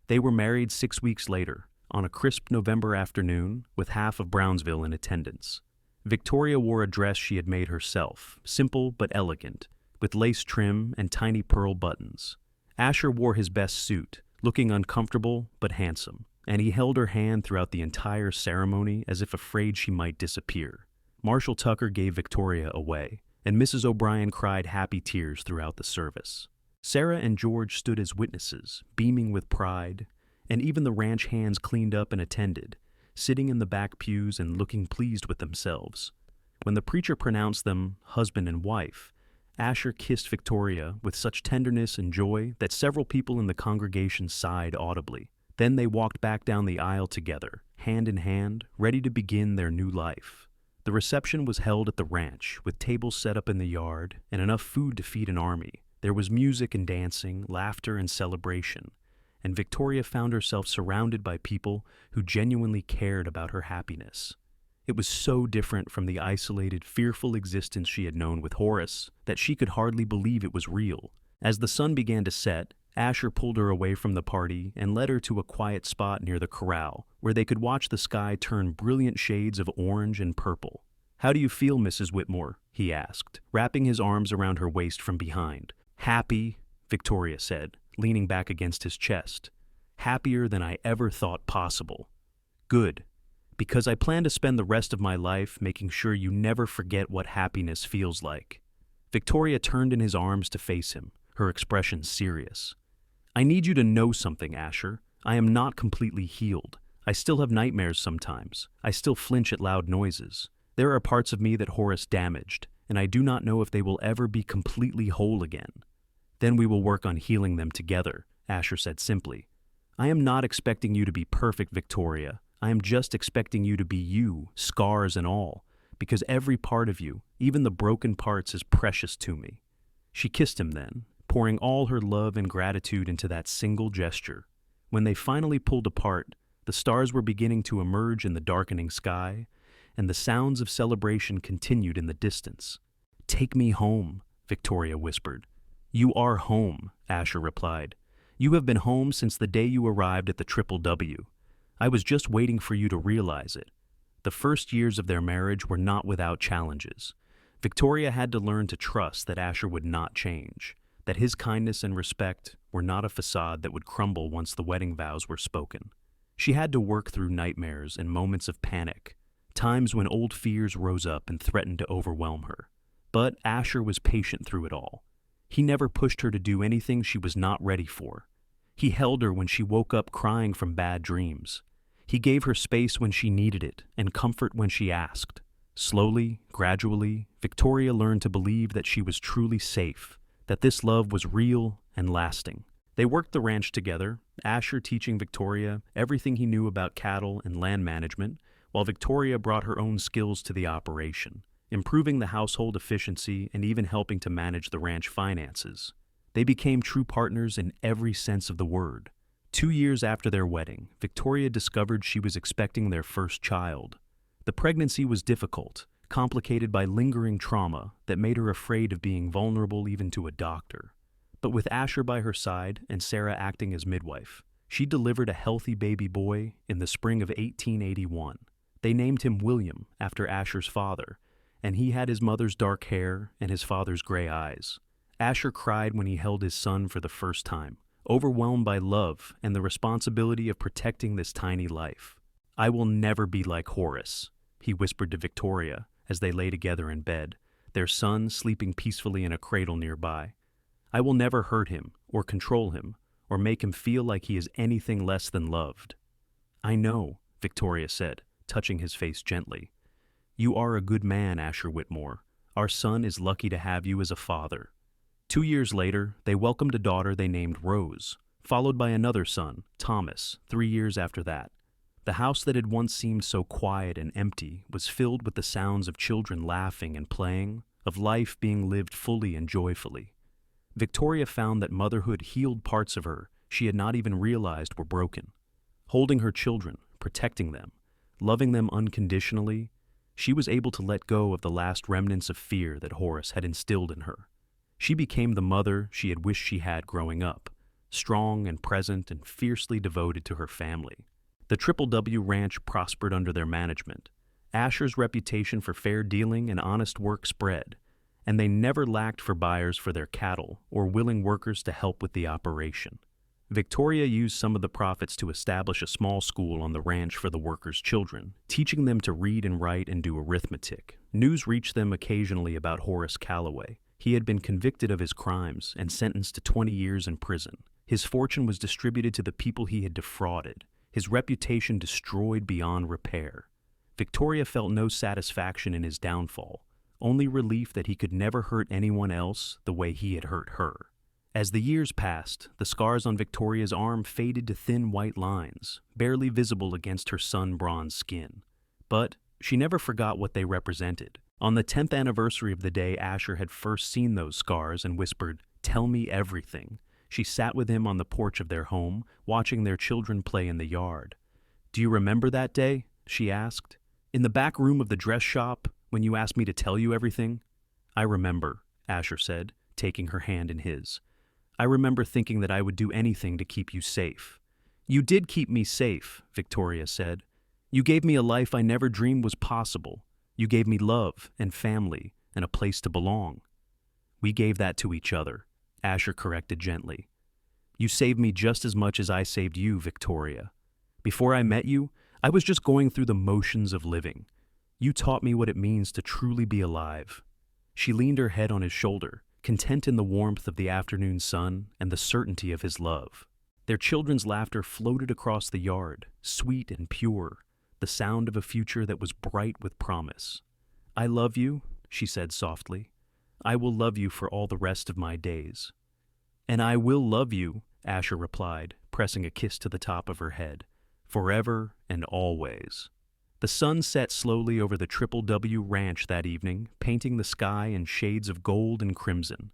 They were married 6 weeks later, on a crisp November afternoon, with half of Brownsville in attendance. Victoria wore a dress she had made herself, simple but elegant, with lace trim and tiny pearl buttons. Asher wore his best suit, looking uncomfortable but handsome, and he held her hand throughout the entire ceremony as if afraid she might disappear. Marshal Tucker gave Victoria away, and Mrs. O'Brien cried happy tears throughout the service. Sarah and George stood as witnesses, beaming with pride, and even the ranch hands cleaned up and attended, sitting in the back pews and looking pleased with themselves. When the preacher pronounced them husband and wife, Asher kissed Victoria with such tenderness and joy that several people in the congregation sighed audibly. Then they walked back down the aisle together, hand in hand, ready to begin their new life. The reception was held at the ranch, with tables set up in the yard and enough food to feed an army. There was music and dancing, laughter and celebration, and Victoria found herself surrounded by people who genuinely cared about her happiness. It was so different from the isolated, fearful existence she had known with Horace that she could hardly believe it was real. As the sun began to set, Asher pulled her away from the party and led her to a quiet spot near the corral, where they could watch the sky turn brilliant shades of orange and purple. "How do you feel, Mrs. Whitmore?" he asked, wrapping his arms around her waist from behind. "Happy," Victoria said, leaning back against his chest. "Happier than I ever thought possible." "Good. Because I plan to spend the rest of my life making sure you never forget what happiness feels like." Victoria turned in his arms to face him, her expression serious. "I need you to know something, Asher. I am not completely healed. I still have nightmares sometimes. I still flinch at loud noises. There are parts of me that Horace damaged, and I do not know if they will ever be completely whole again." Then we will work on healing them together, Asher said simply. I am not expecting you to be perfect, Victoria. I am just expecting you to be you, scars and all, because every part of you, even the broken parts, is precious to me. She kissed him then, pouring all her love and gratitude into that single gesture. When they finally pulled apart, the stars were beginning to emerge in the darkening sky, and the sounds of celebration continued in the distance. Take me home, Victoria whispered. You are home, Asher replied. You have been home since the day you arrived at the Triple W. I was just waiting for you to realize it. The first years of their marriage were not without challenges. Victoria had to learn to trust that Asher would not change, that his kindness and respect were not a facade that would crumble once the wedding vows were spoken. She had to work through nightmares and moments of panic, times when old fears rose up and threatened to overwhelm her. But Asher was patient through it all. He never pushed her to do anything she was not ready for. He held her when she woke up crying from bad dreams. He gave her space when she needed it and comfort when she asked. Slowly, gradually, Victoria learned to believe that she was truly safe, that this love was real and lasting. They worked the ranch together, Asher teaching Victoria everything he knew about cattle and land management, while Victoria brought her own skills to the operation, improving the household efficiency and even helping to manage the ranch finances. They became true partners in every sense of the word. 2 years after their wedding, Victoria discovered she was expecting their first child. The pregnancy was difficult, complicated by lingering trauma that made her afraid of being vulnerable even to a doctor. But with Asher by her side and Sarah acting as midwife, she delivered a healthy baby boy in the spring of 1881. They named him William after Asher's father, and he had his mother's dark hair and his father's gray eyes. Asher cried when he held his son for the first time, overwhelmed by love and the responsibility of protecting this tiny life. I will never be like Horace, he whispered to Victoria as they lay together in bed, their son sleeping peacefully in a cradle nearby. I will never hurt him or control him or make him feel like he is anything less than loved. I know, Victoria said, touching his face gently. You are a good man, Asher Whitmore. Our son is lucky to have you as a father. 2 years later, they welcomed a daughter they named Rose, followed by another son, Thomas, 3 years after that. The house that had once seemed so quiet and empty was filled with the sounds of children laughing and playing, of life being lived fully and joyfully. Victoria found that motherhood healed parts of her she had not even realized were broken. Holding her children, protecting them, loving them unconditionally, she was able to let go of the last remnants of fear that Horace had instilled in her. She became the mother she had wished she had growing up, strong and present and fiercely devoted to her family. The Triple W Ranch prospered under their management. Asher's reputation for fair dealing and honest work spread, and they never lacked for buyers for their cattle or willing workers to help with the operation. Victoria used some of the profits to establish a small school on the ranch for the workers' children, teaching them to read and write and do arithmetic. News reached them occasionally about Horace Calloway. He had been convicted of his crimes and sentenced to 20 years in prison. His fortune was distributed to the people he had defrauded, his reputation destroyed beyond repair. Victoria felt no satisfaction in his downfall, only relief that he could never hurt anyone else the way he had hurt her. As the years passed, the scars on Victoria's arm faded to thin white lines, barely visible against her sun-bronzed skin. But she never forgot what they represented. On the 10th anniversary of the day Asher had first seen those scars and whispered, "Tell me everything," she sat with him on the porch of their home, watching their children play in the yard. "Do you remember that day?" she asked. "In the back room of the dress shop, when you asked me to tell you everything?" "I remember," Asher said, taking her hand in his. "I remember thinking that I would do anything to keep you safe." "You did keep me safe," Victoria said. "You gave me a life I never dreamed was possible. You gave me love and family and a place to belong." "We gave that to each other," Asher corrected gently. "You saved me just as much as I saved you, Victoria. Before I met you, I was just going through the motions of living. You taught me what it means to truly be alive." She leaned her head on his shoulder, content in the warmth of the afternoon sun and the certainty of his love. Their children's laughter floated across the yard, sweet and pure, the sound of a future that was bright with promise. "I love you," she said softly. "I will love you for all the rest of my days." "And I will love you," Asher replied, pressing a kiss to the top of her head, "forever and always." The sun set slowly over the Triple W Ranch that evening, painting the sky in shades of gold and crimson.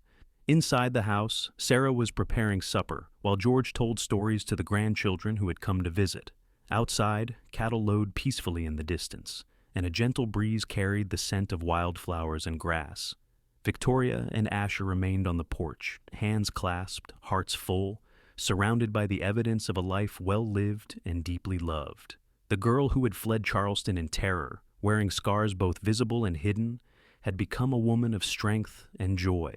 Inside the house, Sarah was preparing supper, while George told stories to the grandchildren who had come to visit. Outside, cattle lowed peacefully in the distance, and a gentle breeze carried the scent of wildflowers and grass. Victoria and Asher remained on the porch, hands clasped, hearts full, surrounded by the evidence of a life well lived and deeply loved. The girl who had fled Charleston in terror, wearing scars both visible and hidden, had become a woman of strength and joy.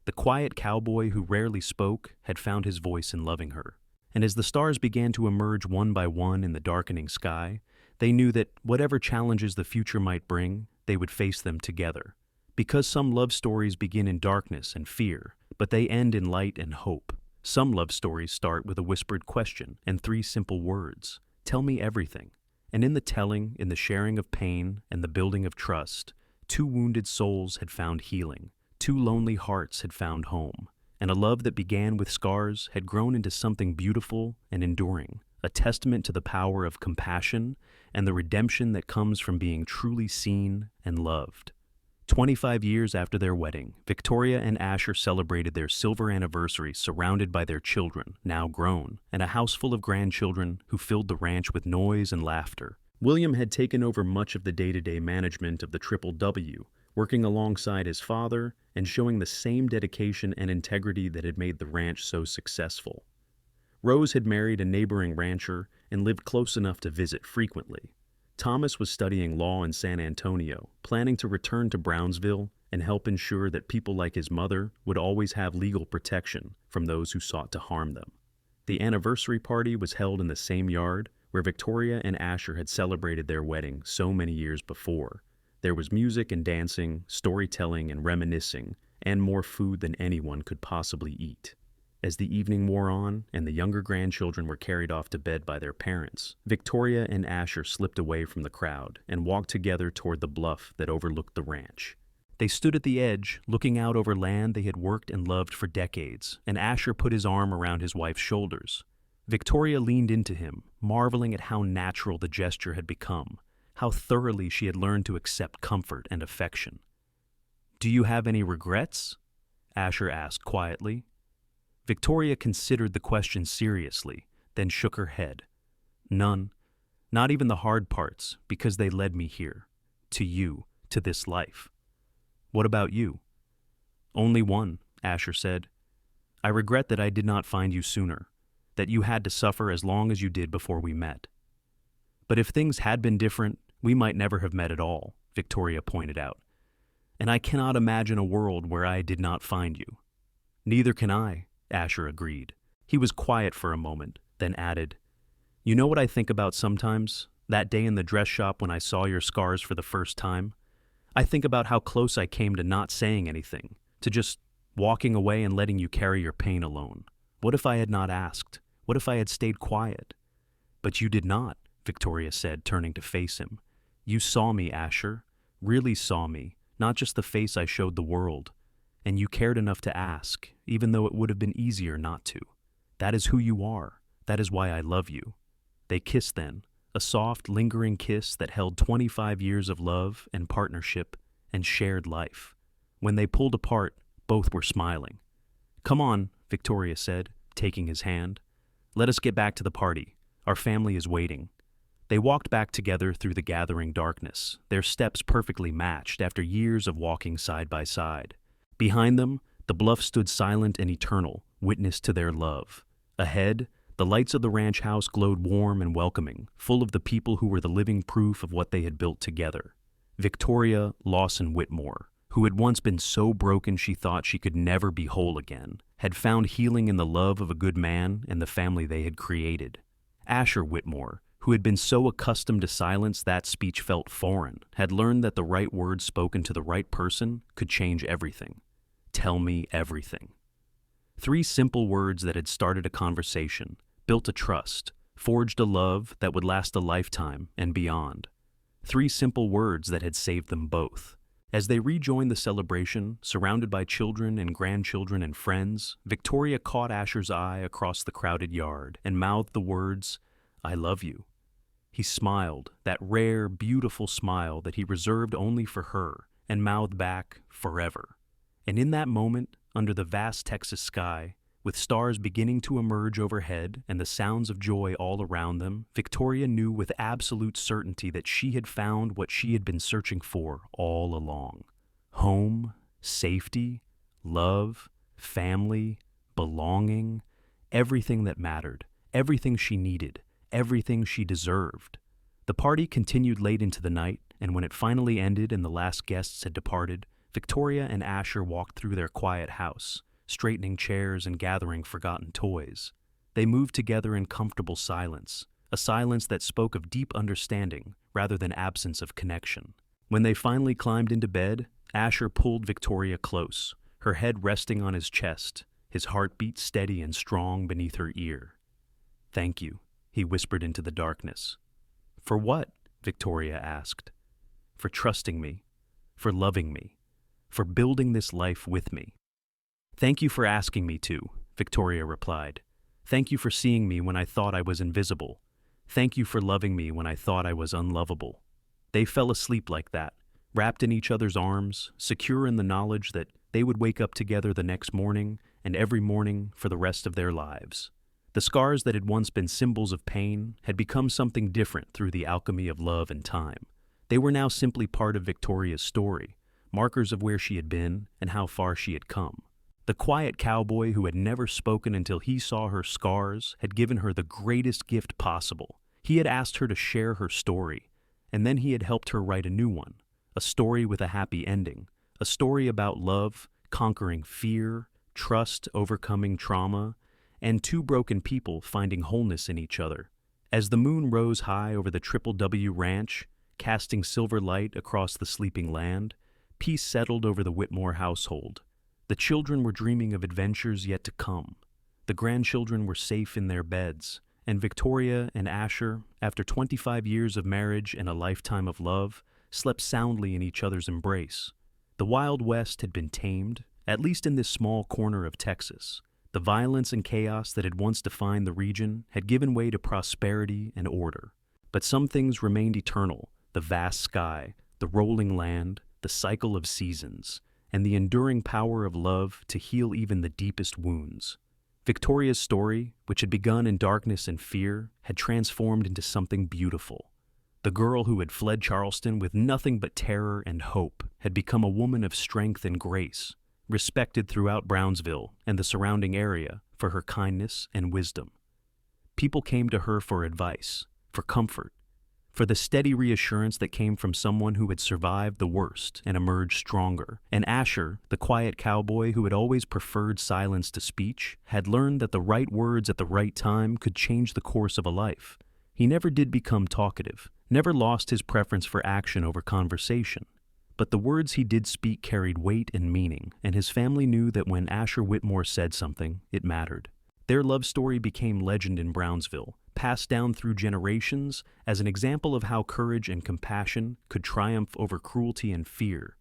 The quiet cowboy who rarely spoke had found his voice in loving her. And as the stars began to emerge one by one in the darkening sky, they knew that whatever challenges the future might bring, they would face them together. Because some love stories begin in darkness and fear, but they end in light and hope. Some love stories start with a whispered question and 3 simple words: "Tell me everything." And in the telling, in the sharing of pain and the building of trust, 2 wounded souls had found healing. 2 lonely hearts had found home, and a love that began with scars had grown into something beautiful and enduring, a testament to the power of compassion and the redemption that comes from being truly seen and loved. 25 years after their wedding, Victoria and Asher celebrated their silver anniversary surrounded by their children, now grown, and a house full of grandchildren who filled the ranch with noise and laughter. William had taken over much of the day-to-day management of the Triple W, working alongside his father and showing the same dedication and integrity that had made the ranch so successful. Rose had married a neighboring rancher and lived close enough to visit frequently. Thomas was studying law in San Antonio, planning to return to Brownsville and help ensure that people like his mother would always have legal protection from those who sought to harm them. The anniversary party was held in the same yard where Victoria and Asher had celebrated their wedding so many years before. There was music and dancing, storytelling and reminiscing, and more food than anyone could possibly eat. As the evening wore on and the younger grandchildren were carried off to bed by their parents, Victoria and Asher slipped away from the crowd and walked together toward the bluff that overlooked the ranch. They stood at the edge, looking out over land they had worked and loved for decades, and Asher put his arm around his wife's shoulders. Victoria leaned into him, marveling at how natural the gesture had become, how thoroughly she had learned to accept comfort and affection. "Do you have any regrets?" Asher asked quietly. Victoria considered the question seriously, then shook her head. "None. Not even the hard parts, because they led me here. To you, to this life." "What about you?" "Only one," Asher said. "I regret that I did not find you sooner, that you had to suffer as long as you did before we met." "But if things had been different, we might never have met at all," Victoria pointed out. "And I cannot imagine a world where I did not find you." "Neither can I," Asher agreed. He was quiet for a moment, then added, "You know what I think about sometimes? That day in the dress shop when I saw your scars for the first time? I think about how close I came to not saying anything, to just walking away and letting you carry your pain alone. What if I had not asked? What if I had stayed quiet?" "But you did not," Victoria said, turning to face him. "You saw me, Asher, really saw me, not just the face I showed the world. And you cared enough to ask, even though it would have been easier not to. That is who you are. That is why I love you." They kissed then, a soft, lingering kiss that held 25 years of love and partnership and shared life. When they pulled apart, both were smiling. "Come on," Victoria said, taking his hand. "Let us get back to the party. Our family is waiting." They walked back together through the gathering darkness, their steps perfectly matched after years of walking side by side. Behind them, the bluff stood silent and eternal, witness to their love. Ahead, the lights of the ranch house glowed warm and welcoming, full of the people who were the living proof of what they had built together. Victoria Lawson Whitmore, who had once been so broken she thought she could never be whole again, had found healing in the love of a good man and the family they had created. Asher Whitmore, who had been so accustomed to silence that speech felt foreign, had learned that the right words spoken to the right person could change everything. "Tell me everything." 3 simple words that had started a conversation, built a trust, forged a love that would last a lifetime and beyond. 3 simple words that had saved them both. As they rejoined the celebration, surrounded by children and grandchildren and friends, Victoria caught Asher's eye across the crowded yard and mouthed the words, "I love you." He smiled, that rare, beautiful smile that he reserved only for her, and mouthed back, "Forever." And in that moment, under the vast Texas sky, with stars beginning to emerge overhead and the sounds of joy all around them, Victoria knew with absolute certainty that she had found what she had been searching for all along. Home, safety, love, family, belonging, everything that mattered, everything she needed, everything she deserved. The party continued late into the night, and when it finally ended and the last guests had departed, Victoria and Asher walked through their quiet house, straightening chairs and gathering forgotten toys. They moved together in comfortable silence, a silence that spoke of deep understanding rather than absence of connection. When they finally climbed into bed, Asher pulled Victoria close, her head resting on his chest, his heartbeat steady and strong beneath her ear. "Thank you," he whispered into the darkness. "For what?" Victoria asked. "For trusting me, for loving me, for building this life with me." "Thank you for asking me to," Victoria replied. "Thank you for seeing me when I thought I was invisible. Thank you for loving me when I thought I was unlovable." They fell asleep like that, wrapped in each other's arms, secure in the knowledge that they would wake up together the next morning and every morning for the rest of their lives. The scars that had once been symbols of pain had become something different through the alchemy of love and time. They were now simply part of Victoria's story, markers of where she had been and how far she had come. The quiet cowboy who had never spoken until he saw her scars had given her the greatest gift possible. He had asked her to share her story, and then he had helped her write a new one, a story with a happy ending, a story about love, conquering fear, trust, overcoming trauma, and two broken people finding wholeness in each other. As the moon rose high over the Triple W Ranch, casting silver light across the sleeping land, peace settled over the Whitmore household. The children were dreaming of adventures yet to come. The grandchildren were safe in their beds, and Victoria and Asher, after 25 years of marriage and a lifetime of love, slept soundly in each other's embrace. The Wild West had been tamed, at least in this small corner of Texas. The violence and chaos that had once defined the region had given way to prosperity and order. But some things remained eternal: the vast sky, the rolling land, the cycle of seasons, and the enduring power of love to heal even the deepest wounds. Victoria's story, which had begun in darkness and fear, had transformed into something beautiful. The girl who had fled Charleston with nothing but terror and hope had become a woman of strength and grace, respected throughout Brownsville and the surrounding area for her kindness and wisdom. People came to her for advice, for comfort, for the steady reassurance that came from someone who had survived the worst and emerged stronger. And Asher, the quiet cowboy who had always preferred silence to speech, had learned that the right words at the right time could change the course of a life. He never did become talkative, never lost his preference for action over conversation. But the words he did speak carried weight and meaning, and his family knew that when Asher Whitmore said something, it mattered. Their love story became legend in Brownsville, passed down through generations as an example of how courage and compassion could triumph over cruelty and fear.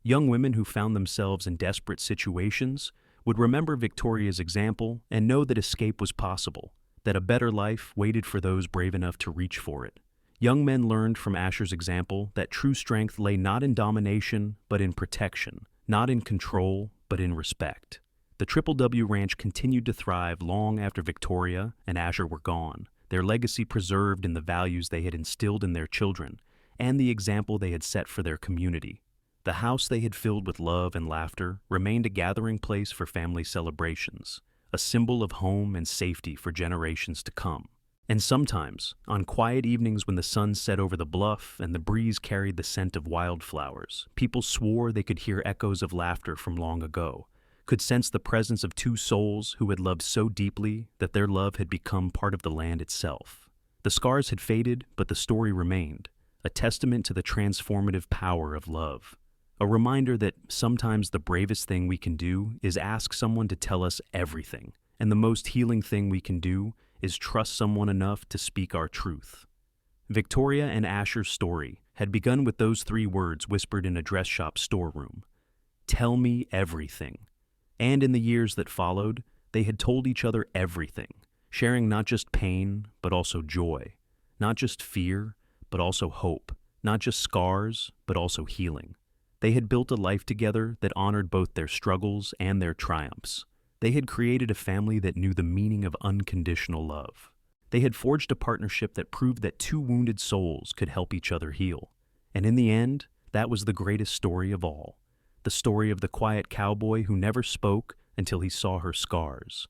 Young women who found themselves in desperate situations would remember Victoria's example and know that escape was possible, that a better life waited for those brave enough to reach for it. Young men learned from Asher's example that true strength lay not in domination, but in protection, not in control, but in respect. The Triple W Ranch continued to thrive long after Victoria and Asher were gone, their legacy preserved in the values they had instilled in their children and the example they had set for their community. The house they had filled with love and laughter remained a gathering place for family celebrations, a symbol of home and safety for generations to come. And sometimes, on quiet evenings when the sun set over the bluff and the breeze carried the scent of wildflowers, people swore they could hear echoes of laughter from long ago, could sense the presence of two souls who had loved so deeply that their love had become part of the land itself. The scars had faded, but the story remained, a testament to the transformative power of love. A reminder that sometimes the bravest thing we can do is ask someone to tell us everything, and the most healing thing we can do is trust someone enough to speak our truth. Victoria and Asher's story had begun with those 3 words whispered in a dress shop storeroom: "Tell me everything." And in the years that followed, they had told each other everything, sharing not just pain, but also joy, not just fear, but also hope, not just scars, but also healing. They had built a life together that honored both their struggles and their triumphs. They had created a family that knew the meaning of unconditional love. They had forged a partnership that proved that 2 wounded souls could help each other heal. And in the end, that was the greatest story of all. The story of the quiet cowboy who never spoke until he saw her scars.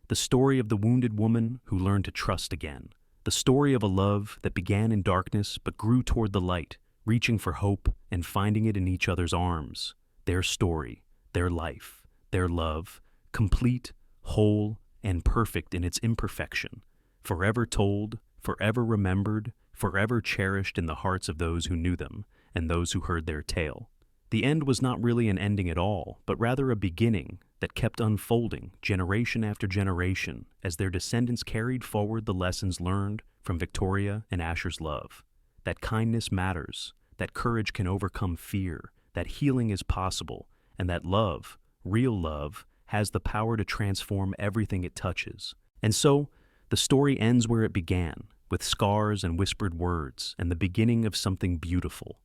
The story of the wounded woman who learned to trust again. The story of a love that began in darkness but grew toward the light, reaching for hope and finding it in each other's arms. Their story, their life, their love, complete, whole, and perfect in its imperfection. Forever told, forever remembered, forever cherished in the hearts of those who knew them and those who heard their tale. The end was not really an ending at all, but rather a beginning that kept unfolding generation after generation as their descendants carried forward the lessons learned from Victoria and Asher's love. That kindness matters, that courage can overcome fear, that healing is possible, and that love, real love, has the power to transform everything it touches. And so, the story ends where it began, with scars and whispered words, and the beginning of something beautiful,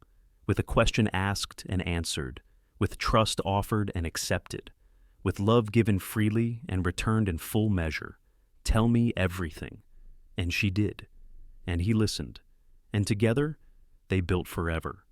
with a question asked and answered, with trust offered and accepted, with love given freely and returned in full measure. Tell me everything. And she did. And he listened. And together, they built forever.